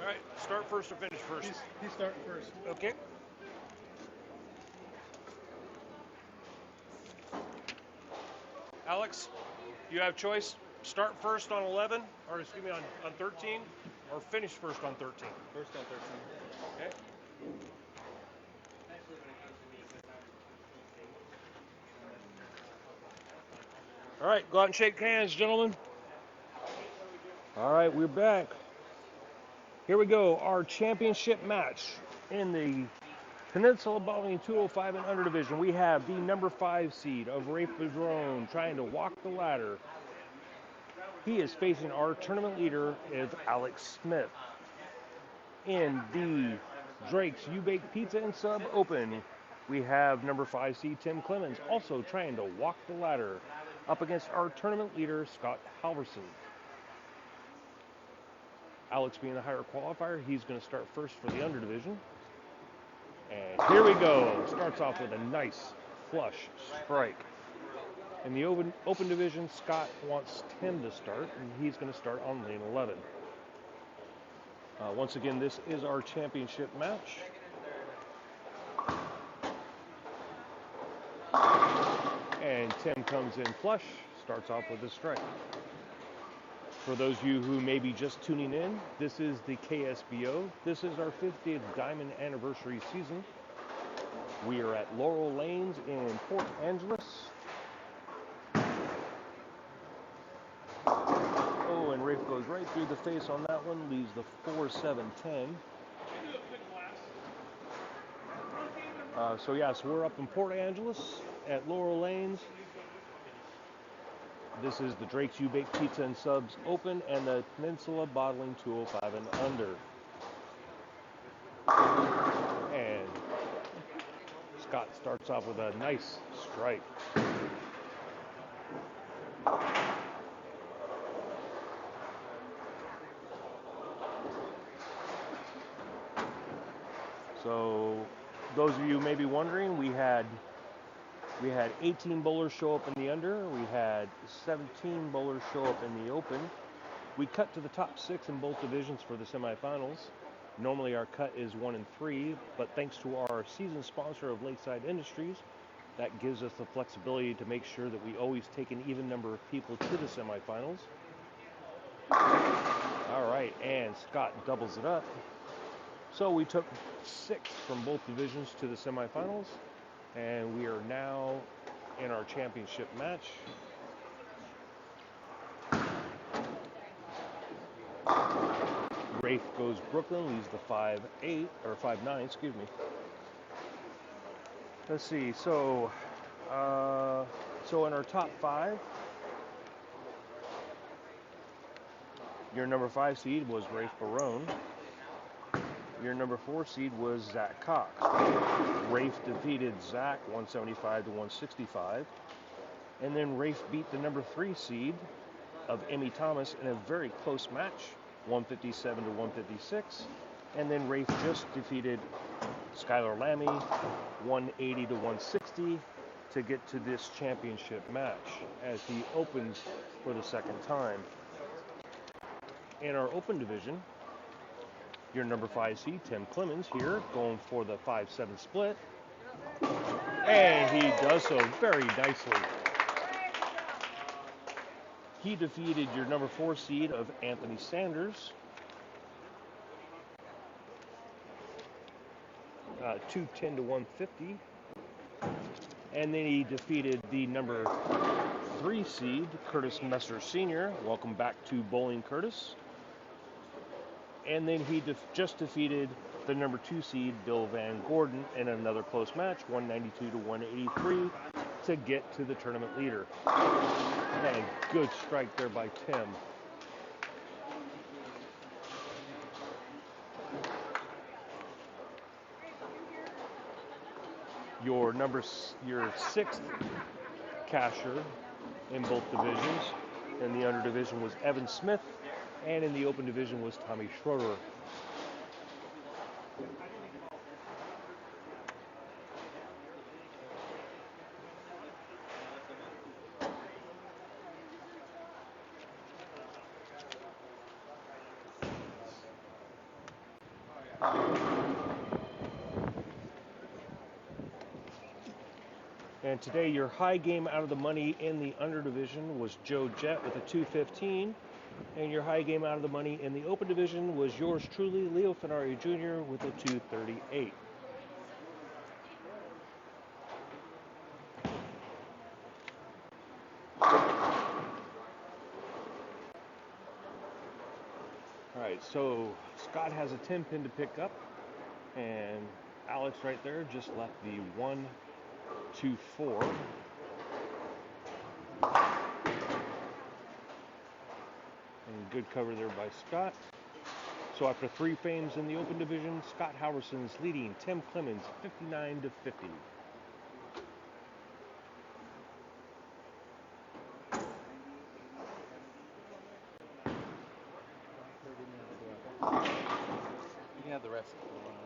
All right, start first or finish first? He's starting first. Okay. Alex, you have choice. Start first on 11, or excuse me, on 13, or finish first on 13. First on 13. Okay. All right, go out and shake hands, gentlemen. All right, we're back. Here we go, our championship match in the Peninsula Bowling 205 and under division. We have the number 5 seed of Rafe Padron trying to walk the ladder. He is facing our tournament leader, is Alex Smith. In the Drake's U-Bake Pizza and Sub Open, we have number 5 seed Tim Clemens also trying to walk the ladder up against our tournament leader, Scott Halverson. Alex being the higher qualifier, he's going to start first for the under division. And here we go. Starts off with a nice flush strike. In the open division, Scott wants Tim to start, and he's going to start on lane 11. Once again, this is our championship match. And Tim comes in flush, starts off with a strike. For those of you who may be just tuning in, this is the KSBO. This is our 50th Diamond Anniversary season. We are at Laurel Lanes in Port Angeles. Oh, and Rafe goes right through the face on that one, leaves the 4-7-10. So yes, we're up in Port Angeles at Laurel Lanes. This is the Drake's U-Bake Pizza and Subs Open and the Peninsula Bottling 205 and under. And Scott starts off with a nice strike. So those of you may be wondering, we had 18 bowlers show up in the under. We had 17 bowlers show up in the open. We cut to the top 6 in both divisions for the semifinals. Normally our cut is 1 and 3, but thanks to our season sponsor of Lakeside Industries, that gives us the flexibility to make sure that we always take an even number of people to the semifinals. All right, and Scott doubles it up. So we took 6 from both divisions to the semifinals, and we are now in our championship match. Rafe goes Brooklyn, leaves the 5-8, or 5-9, excuse me. Let's see, so in our top 5, your number 5 seed was Rafe Barone. Your number 4 seed was Zach Cox. Rafe defeated Zach 175 to 165. And then Rafe beat the number 3 seed of Emmy Thomas in a very close match, 157 to 156. And then Rafe just defeated Skylar Lammy 180 to 160 to get to this championship match as he opens for the second time. In our open division, your number 5 seed, Tim Clemens, here, going for the 5-7 split. And he does so very nicely. He defeated your number 4 seed of Anthony Sanders, 210 to 150. And then he defeated the number 3 seed, Curtis Messer Sr. Welcome back to Bowling, Curtis. And then he just defeated the number 2 seed, Bill Van Gordon, in another close match, 192 to 183, to get to the tournament leader. And a good strike there by Tim. Your 6th casher in both divisions. In the under division was Evan Smith, and in the open division was Tommy Schroeder. And today your high game out of the money in the under division was Joe Jett with a 215. And your high game out of the money in the open division was yours truly, Leo Fenari Jr. with a 238. All right, so Scott has a 10 pin to pick up, and Alex right there just left the 1, 2, 4. And good cover there by Scott. So after 3 frames in the open division, Scott Howerson's leading Tim Clemens 59 to 50. You can have the rest.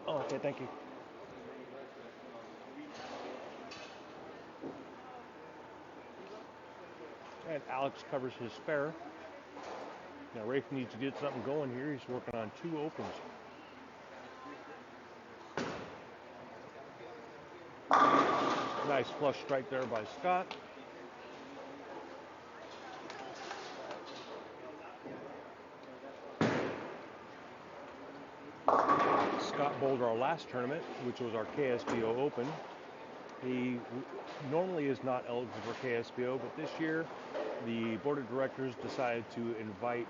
Oh, okay, thank you. And Alex covers his spare. Now Rafe needs to get something going here. He's working on 2 opens. Nice flush strike there by Scott. Scott bowled our last tournament, which was our KSBO Open. He normally is not eligible for KSBO, but this year the board of directors decided to invite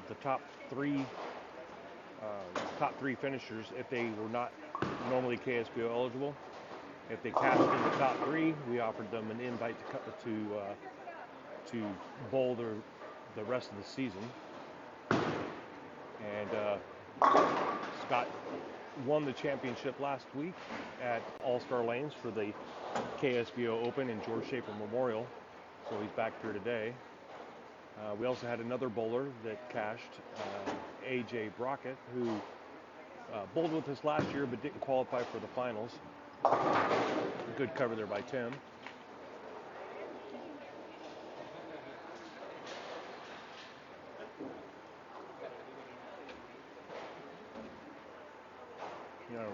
the top three finishers if they were not normally KSBO eligible. If they cashed in the top 3, we offered them an invite to bowl the rest of the season. And Scott won the championship last week at All-Star Lanes for the KSBO Open and George Schaefer Memorial, so he's back here today. We also had another bowler that cashed, AJ Brockett, who bowled with us last year but didn't qualify for the finals. Good cover there by Tim.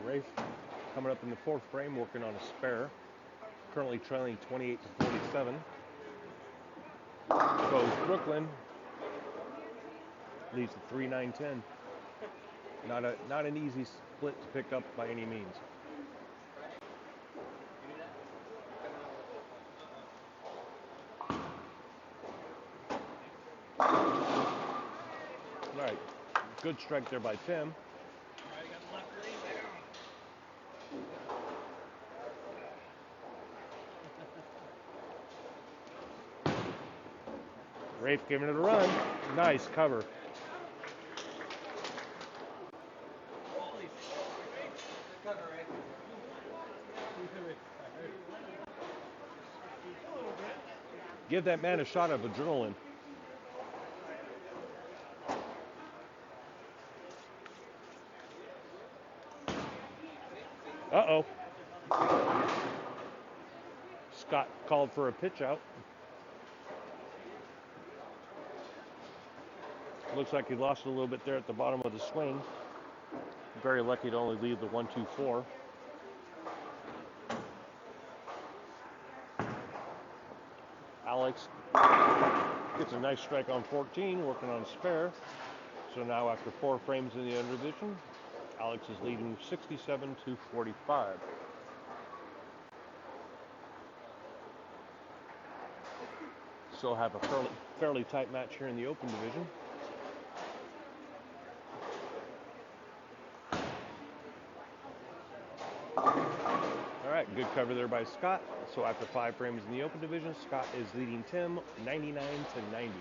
Rafe coming up in the 4th frame, working on a spare. Currently trailing 28 to 47. Goes Brooklyn. Leads to 3-9-10. Not an easy split to pick up by any means. All right, good strike there by Tim. Rafe giving it a run. Nice cover. Give that man a shot of adrenaline. Uh-oh. Scott called for a pitch out. Looks like he lost a little bit there at the bottom of the swing. Very lucky to only leave the 1-2-4. Alex gets a nice strike on 14, working on a spare. So now after 4 frames in the underdivision, Alex is leading 67 to 45. Still have a fairly tight match here in the open division. All right, good cover there by Scott. So after 5 frames in the open division, Scott is leading Tim 99 to 90.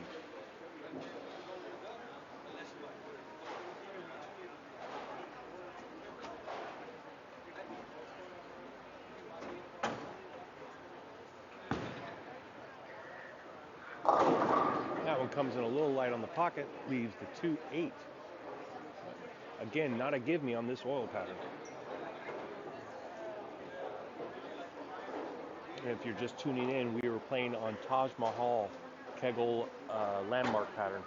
That one comes in a little light on the pocket, leaves the 2-8. Again, not a give me on this oil pattern. And if you're just tuning in, we were playing on Taj Mahal Kegel landmark pattern.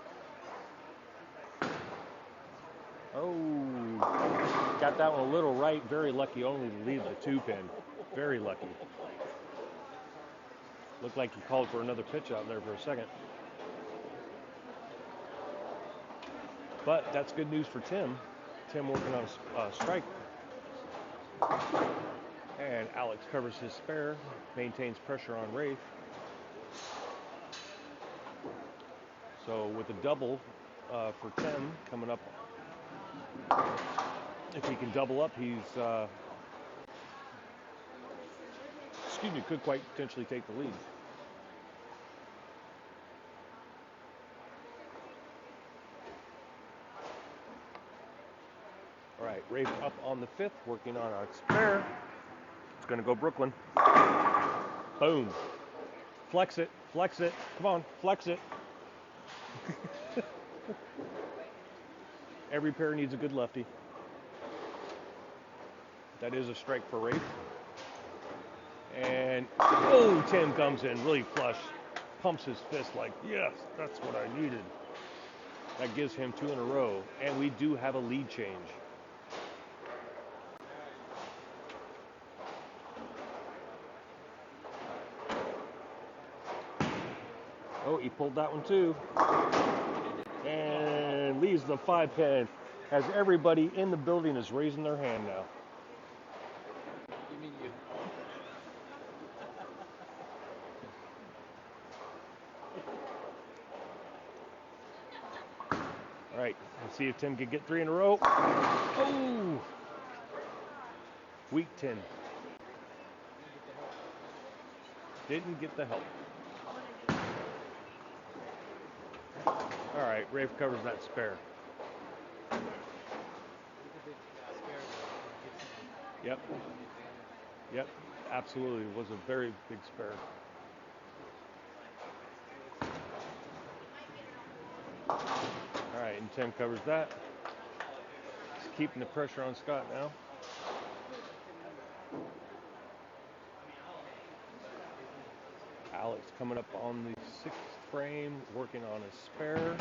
Oh, got that one a little right. Very lucky only to leave the 2-pin. Very lucky. Looked like he called for another pitch out there for a second. But that's good news for Tim. Tim working on a strike. And Alex covers his spare, maintains pressure on Rafe. So with a double for Tim coming up, if he can double up, he's, could quite potentially take the lead. All right, Rafe up on the 5th, working on a spare. It's going to go Brooklyn. Boom. Flex it, flex it. Come on, flex it. Every pair needs a good lefty. That is a strike for Rafe. And, oh, Tim comes in really flush. Pumps his fist like, yes, that's what I needed. That gives him 2 in a row. And we do have a lead change. Oh, he pulled that one too. And leaves the 5-pin. As everybody in the building is raising their hand now. You mean you? All right, let's see if Tim can get 3 in a row. Oh! Weak 10. Didn't get the help. All right, Rafe covers that spare. Yep. Yep, absolutely. It was a very big spare. All right, and Tim covers that. He's keeping the pressure on Scott now. Alex coming up on the 6th frame, working on a spare.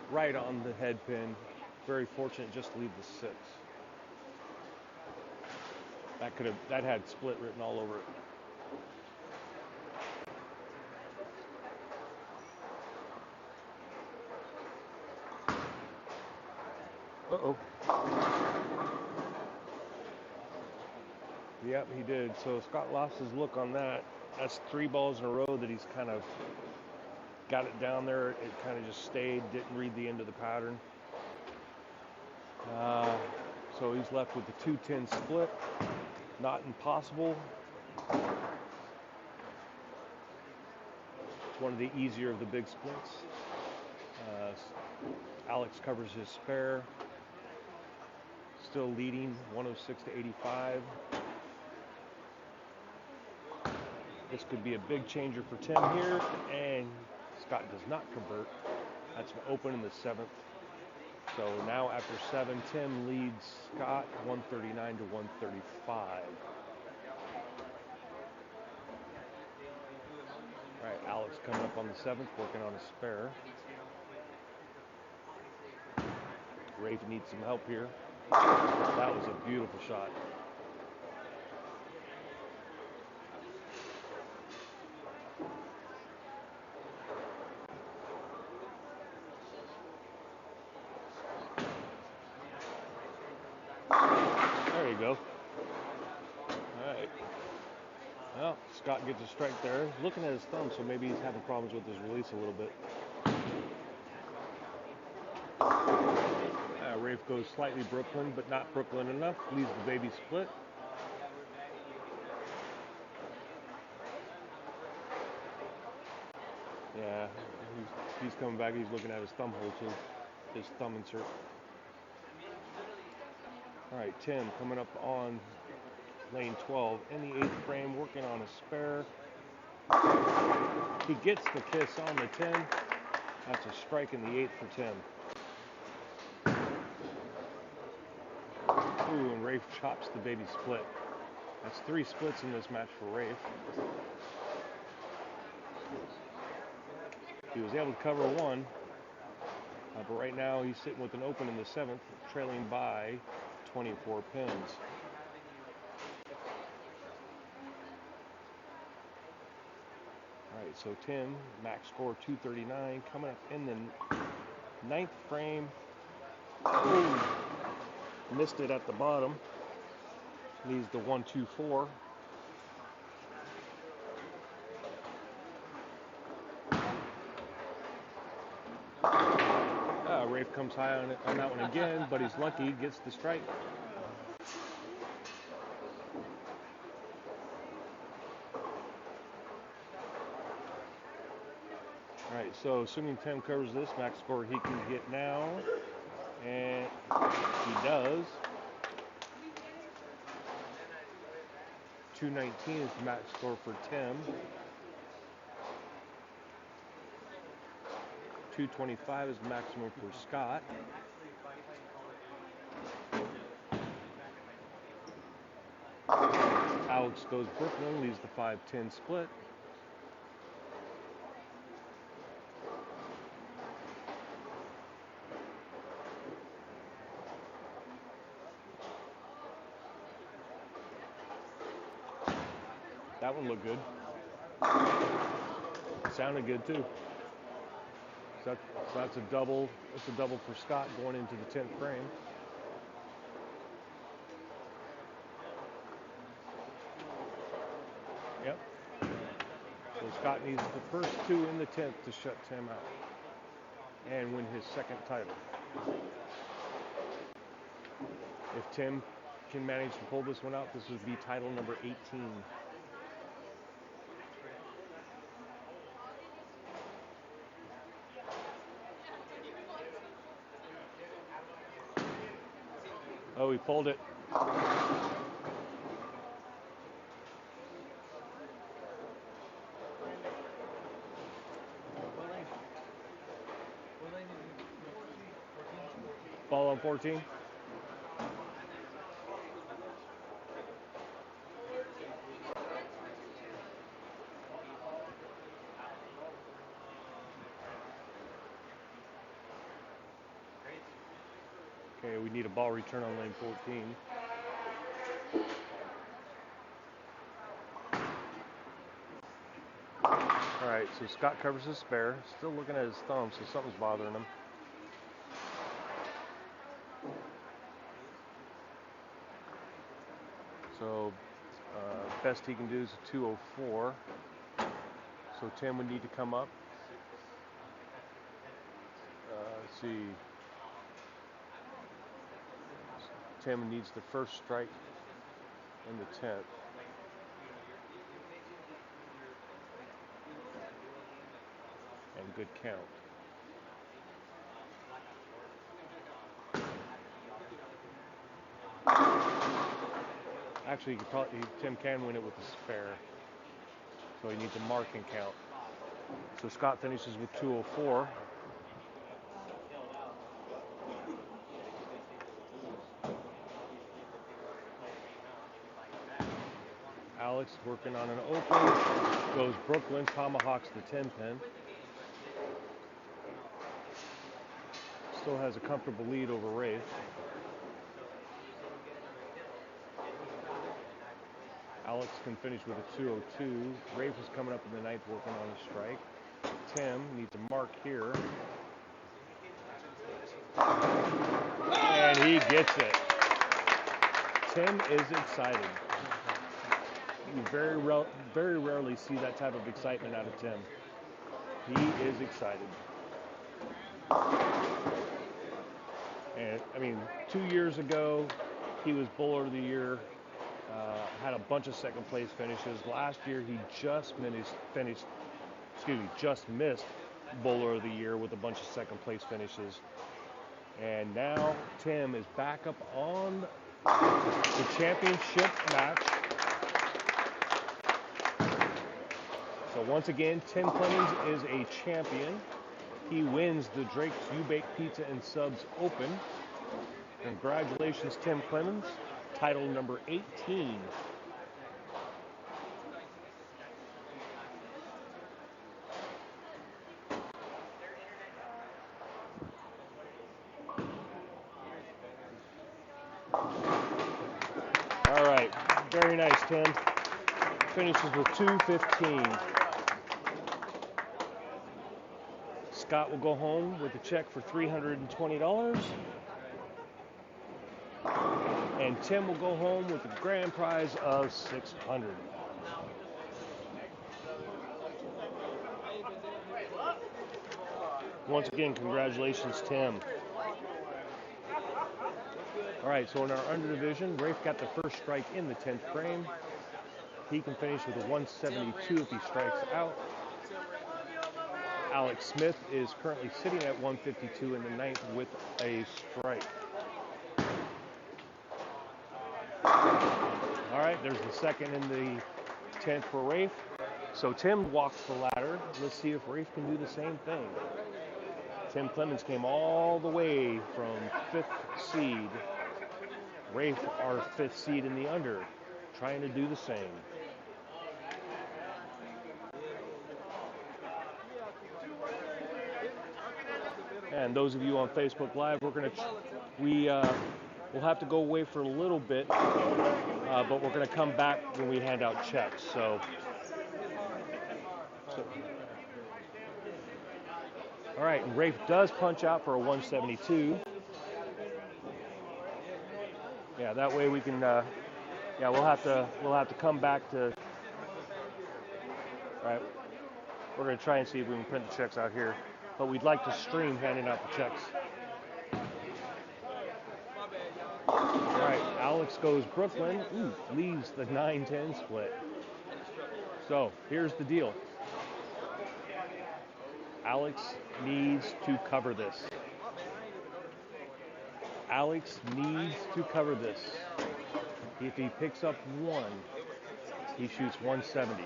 Right on the head pin. Very fortunate just to leave the 6. That had split written all over it. Uh-oh. Yep, he did. So Scott lost his look on that. That's 3 balls in a row that he's kind of got it down there. It kind of just stayed, didn't read the end of the pattern. So he's left with the 2-10 split. Not impossible. It's one of the easier of the big splits. Alex covers his spare. Still leading 106 to 85. This could be a big changer for Tim here, and Scott does not convert. That's an open in the 7th. So now after 7, Tim leads Scott 139 to 135. All right, Alex coming up on the 7th, working on a spare. Rafe needs some help here. That was a beautiful shot. There you go. All right. Well, Scott gets a strike there. He's looking at his thumb, so maybe he's having problems with his release a little bit. Rafe goes slightly Brooklyn, but not Brooklyn enough. Leaves the baby split. Yeah, he's coming back. He's looking at his thumb hole too. His thumb insert. All right, Tim coming up on lane 12 in the 8th frame, working on a spare. He gets the kiss on the 10. That's a strike in the 8th for Tim. Ooh, and Rafe chops the baby split. That's 3 splits in this match for Rafe. He was able to cover 1. But right now he's sitting with an open in the 7th, trailing by 24 pins. All right, so Tim, max score 239, coming up in the 9th frame. Oh, missed it at the bottom. Needs the 1-2-4. Rafe comes high on that one again, but he's lucky, gets the strike. All right, so assuming Tim covers this, max score he can get now, and he does. 219 is the max score for Tim. 225 is the maximum for Scott. Alex goes Brooklyn, leaves the 5-10 split. That one looked good. Sounded good too. So that's a double. That's a double for Scott going into the 10th frame. Yep. So Scott needs the first 2 in the 10th to shut Tim out and win his 2nd title. If Tim can manage to pull this one out, this would be title number 18. Oh, he pulled it. Ball on 14. Okay, we need a ball return on lane 14. All right, so Scott covers his spare. Still looking at his thumb, so something's bothering him. So best he can do is a 204. So Tim would need to come up. Let's see. Tim needs the first strike in the 10th. And good count. Actually, Tim can win it with the spare. So he needs a mark and count. So Scott finishes with 204. Alex working on an open. Goes Brooklyn, tomahawks the 10 pin. Still has a comfortable lead over Rafe. Alex can finish with a 202. Rafe is coming up in the 9th working on a strike. Tim needs a mark here. And he gets it. Tim is excited. You very rarely see that type of excitement out of Tim. He is excited. And I mean, 2 years ago, he was bowler of the year. Had a bunch of second place finishes. Last year, he just missed bowler of the year with a bunch of second place finishes. And now Tim is back up on the championship match. So once again, Tim Clemens is a champion. He wins the Drake's U-Bake Pizza and Subs Open. Congratulations, Tim Clemens. Title number 18. Tim. Finishes with 215. Scott will go home with a check for $320. And Tim will go home with a grand prize of $600. Once again, congratulations, Tim. All right, so in our underdivision, Rafe got the first strike in the 10th frame. He can finish with a 172 if he strikes out. Alex Smith is currently sitting at 152 in the 9th with a strike. All right, there's the second in the 10th for Rafe. So Tim walks the ladder. Let's see if Rafe can do the same thing. Tim Clemens came all the way from 5th seed. Rafe, our 5th seed in the under, trying to do the same. And those of you on Facebook Live, we'll have to go away for a little bit, but we're going to come back when we hand out checks. So, all right, and Rafe does punch out for a 172. Yeah, that way we can. Yeah, we'll have to come back to. All right, we're going to try and see if we can print the checks out here, but we'd like to stream handing out the checks. All right, Alex goes Brooklyn. Ooh, leaves the 9-10 split. So here's the deal. Alex needs to cover this. Alex needs to cover this. If he picks up one, he shoots 170.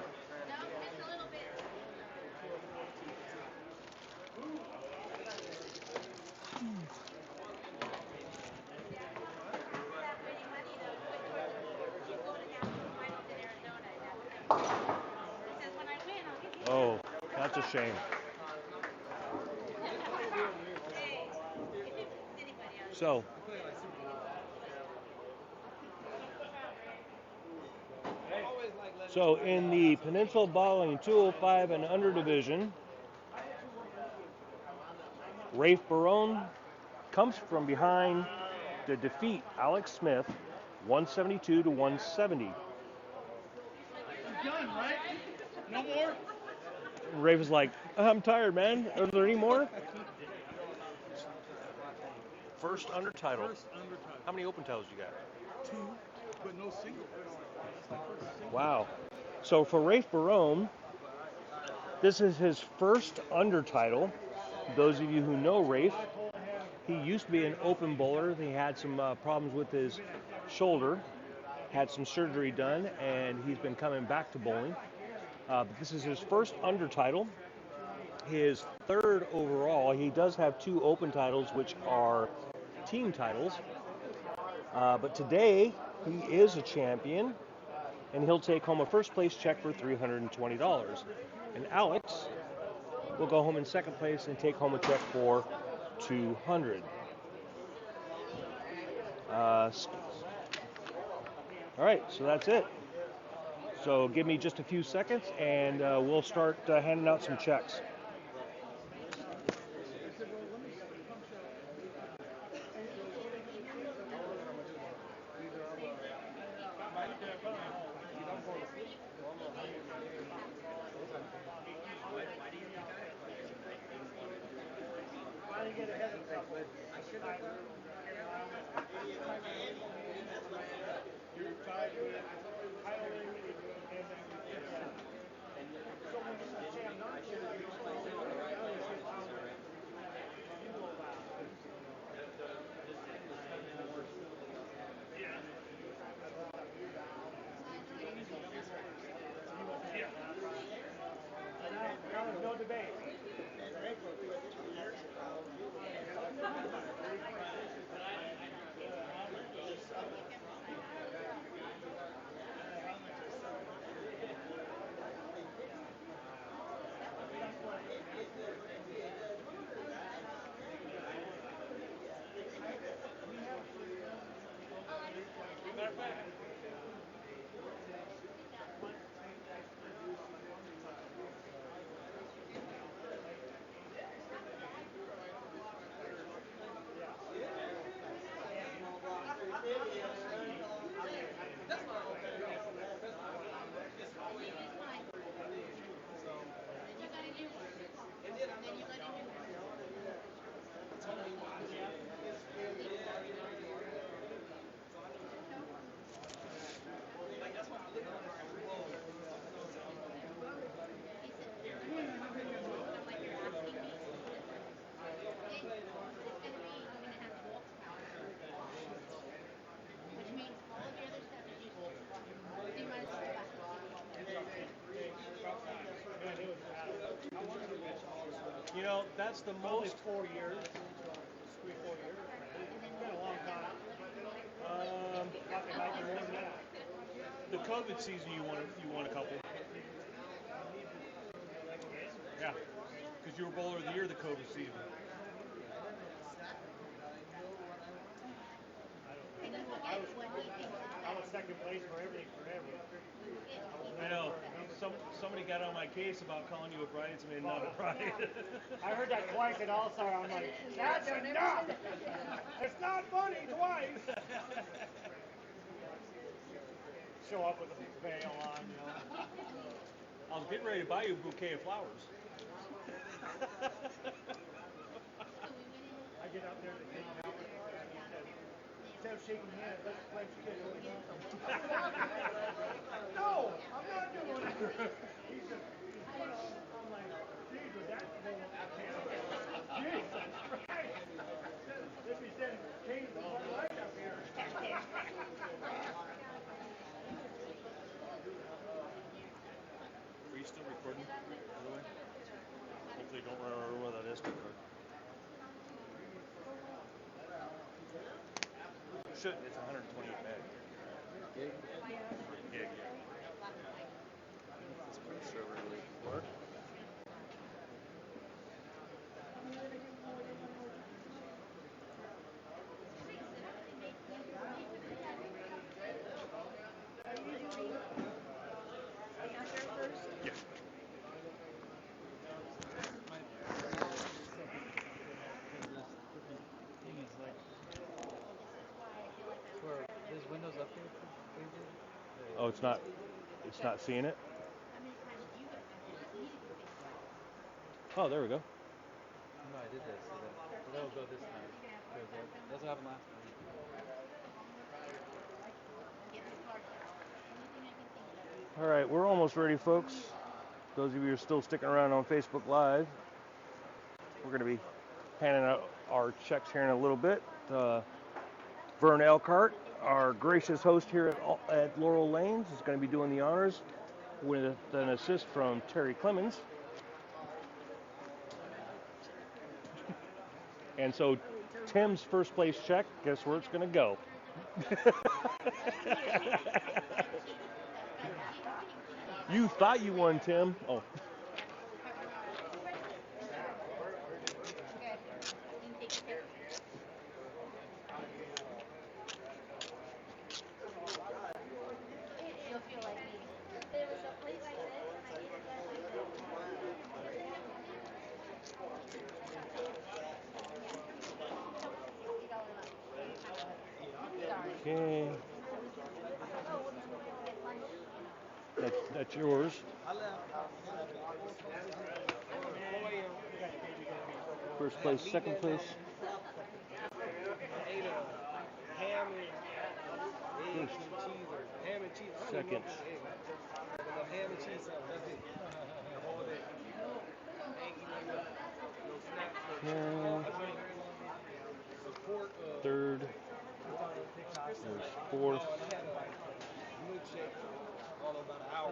Oh, that's a shame. So in the Peninsula Bowling 205 and under division, Rafe Barone comes from behind to defeat Alex Smith, 172 to 170. I'm done, right? No more? Rafe is like, I'm tired, man. Are there any more? First under title. How many open titles you got? 2, but no single. Wow. So for Rafe Barone, this is his first under title. Those of you who know Rafe, he used to be an open bowler. He had some problems with his shoulder, had some surgery done, and he's been coming back to bowling. But this is his first under title. His third overall. He does have 2 open titles, which are team titles. But today, he is a champion, and he'll take home a first place check for $320. And Alex will go home in second place and take home a check for $200. All right, so that's it. So give me just a few seconds, and we'll start handing out some checks. No debate. You know, that's the Probably most. 4 years, 3, 4 years. It's been a long time. Nothing like more than that. The COVID season, you won a couple. Yeah, because you were bowler of the year the COVID season. I was second place for everything forever. I know. Somebody got on my case about calling you a bridesmaid, not a bride. I heard that twice at All-Star. I'm like, that's enough. It's not funny twice. Show up with a veil on, you know. I was getting ready to buy you a bouquet of flowers. I get up there to take an hour, and he said, instead of shaking hands, let's French kiss. No, I'm not doing it. He's just, I'm like, Jesus, that's going up here. Jesus Christ. If he said, change the whole light up here. Are you still recording? Really? Hopefully, don't remember where that is. Should. It's 128 meg. Gig? Gig, yeah. It's pretty sure really work. Yeah. Thing is like, where there's Windows update favored. Oh, it's not seeing it? Oh, there we go. No, I did this. So that'll go this time. Because that's what happened last time. All right, we're almost ready, folks. Those of you who are still sticking around on Facebook Live, we're going to be handing out our checks here in a little bit. Vern Elkhart, our gracious host here at Laurel Lanes, is going to be doing the honors with an assist from Terry Clemens. And so Tim's first place check, guess where it's going to go? You thought you won, Tim. Oh. Okay. That's yours. First place, second place. Ham and cheese or ham and cheese. Second. Ham and cheese. That's it. The whole day. Ain't eating no snacks. Support. Third. There's fourth. Milkshake. All about an hour.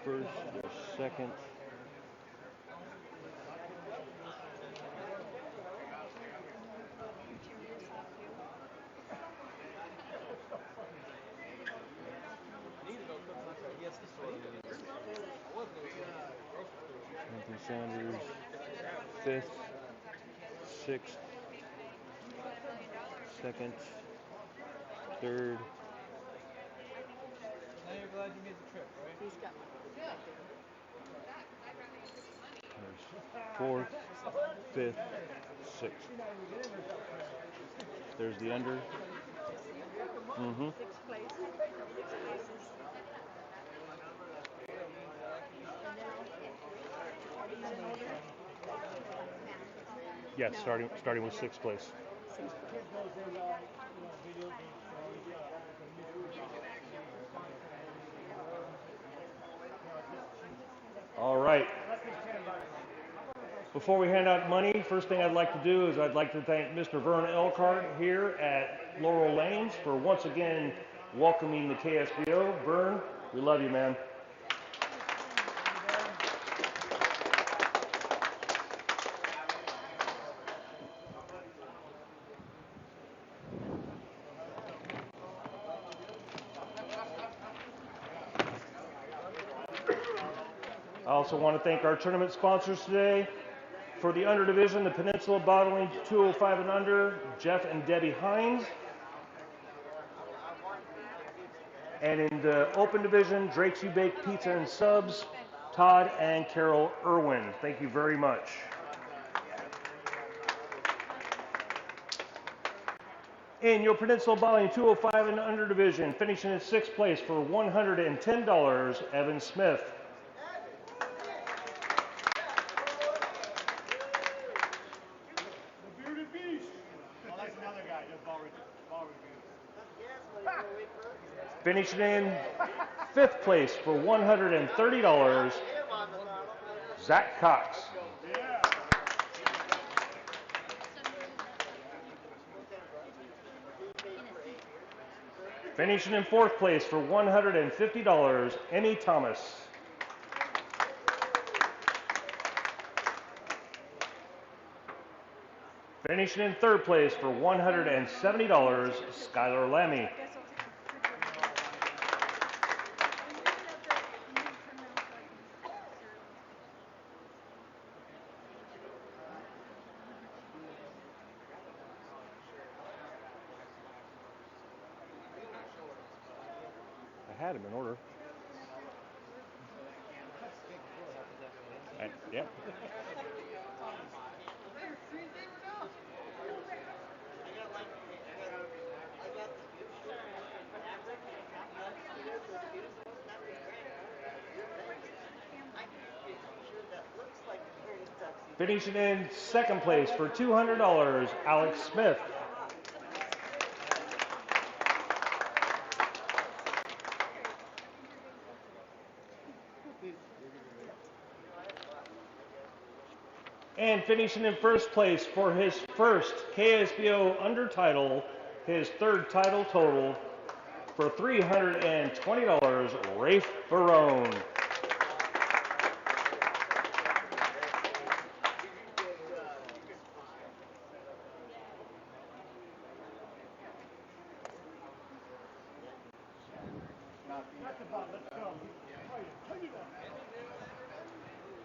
There's first. There's second. Anthony Sanders, fifth, sixth, second, third. Now you're glad you made the trip, right? There's fourth, fifth, sixth. There's the under. Mm-hmm. Sixth place. Yes, starting with sixth place. All right. Before we hand out money, first thing I'd like to do is I'd like to thank Mr. Vern Elkhart here at Laurel Lanes for once again welcoming the KSBO. Vern, we love you, man. also want to thank our tournament sponsors today. For the under division, the Peninsula Bottling 205 and under, Jeff and Debbie Hines. And in the open division, Drake's You Bake Pizza and Subs, Todd and Carol Irwin. Thank you very much. In your Peninsula Bottling 205 and under division, finishing in 6th place for $110, Evan Smith. The bearded beast. Oh, that's another guy, just ball reviews. Finishing in 5th place for $130, Zach Cox. Yeah. Finishing in 4th place for $150, Emmy Thomas. Finishing in 3rd place for $170, Skylar Lammy. I had him in order. Yep. Finishing in 2nd place for $200, Alex Smith. And finishing in 1st place for his first KSBO under title, his 3rd title total, for $320, Rafe Barone.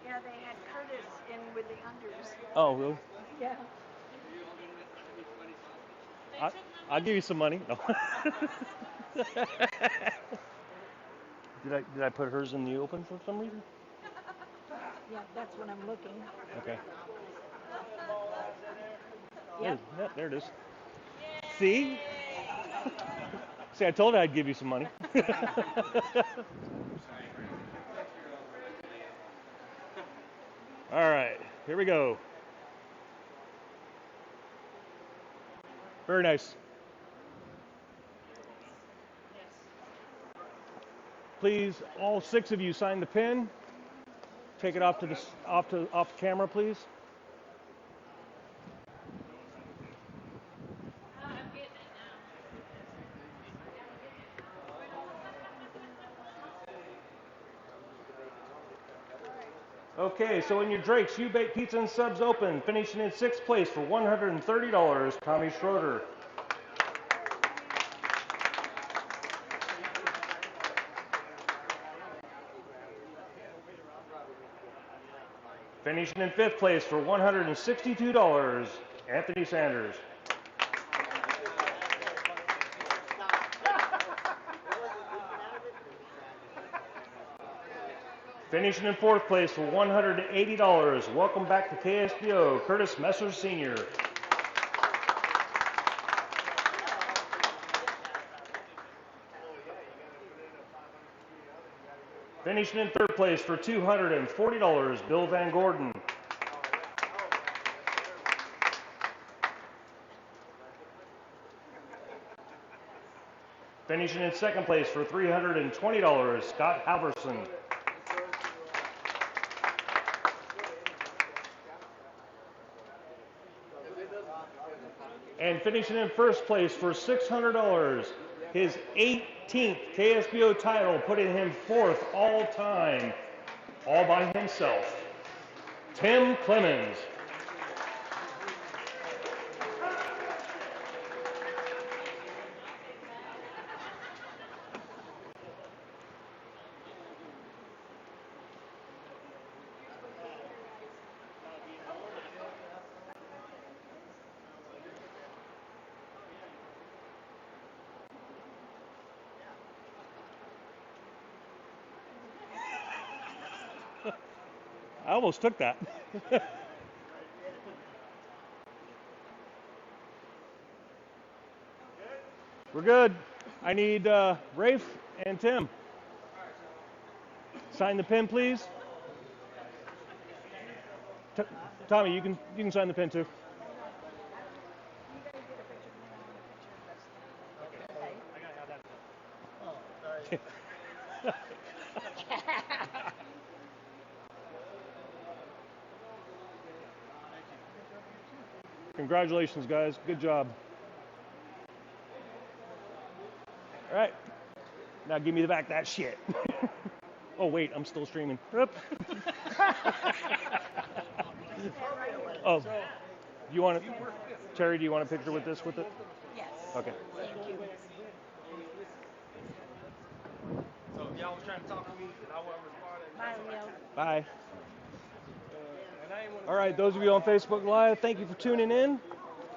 Yeah, they had Curtis in with the unders. Oh, really? Yeah. I'll give you some money. No. Did I put hers in the open for some reason? Yeah, that's what I'm looking. Okay. Yep. Yeah, there it is. See? See, I told you I'd give you some money. All right, here we go. Very nice. Please, all 6 of you sign the pin. Take it off camera, please. Okay, so in your Drake's You Bake Pizza and Subs open, finishing in 6th place for $130, Tommy Schroeder. Finishing in 5th place for $162, Anthony Sanders. Finishing in 4th place for $180, welcome back to KSBO, Curtis Messer Sr. Finishing in 3rd place for $240, Bill Van Gordon. Finishing in 2nd place for $320, Scott Halverson. And finishing in 1st place for $600, his 18th KSBO title, putting him 4th all time, all by himself, Tim Clemens. I almost took that. We're good. I need Rafe and Tim. Sign the pin, please. Tommy, you can sign the pin too. Congratulations, guys. Good job. All right. Now give me back that shit. Oh, wait, I'm still streaming. Oop. Oh, do you want to, Terry, do you want a picture with this with it? Yes. Okay. Thank you. So y'all was trying to talk to me and I wasn't responding. Bye, Leo. Bye. And I ain't want All right, those of you on Facebook Live, thank you for tuning in.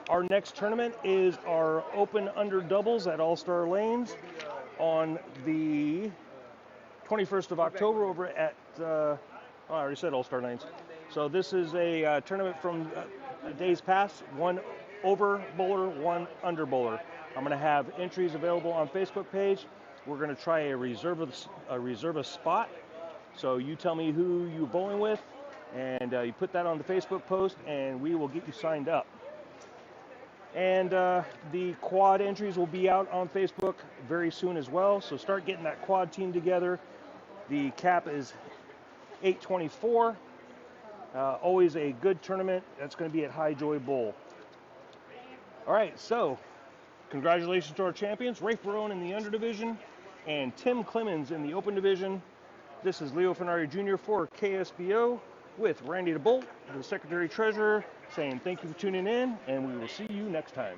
Our next tournament is our Open Under Doubles at All-Star Lanes on the 21st of October over at, I already said All-Star Lanes. So this is a tournament from days past, one over bowler, one under bowler. I'm going to have entries available on Facebook page. We're going to try a reserve spot. So you tell me who you're bowling with, and you put that on the Facebook post, and we will get you signed up. And the quad entries will be out on Facebook very soon as well. So start getting that quad team together. The cap is 824. Always a good tournament. That's going to be at High Joy Bowl. All right, so congratulations to our champions, Rafe Barone in the under division and Tim Clemens in the open division. This is Leo Fenari Jr. for KSBO with Randy DeBolt, the Secretary Treasurer, saying thank you for tuning in, and we will see you next time.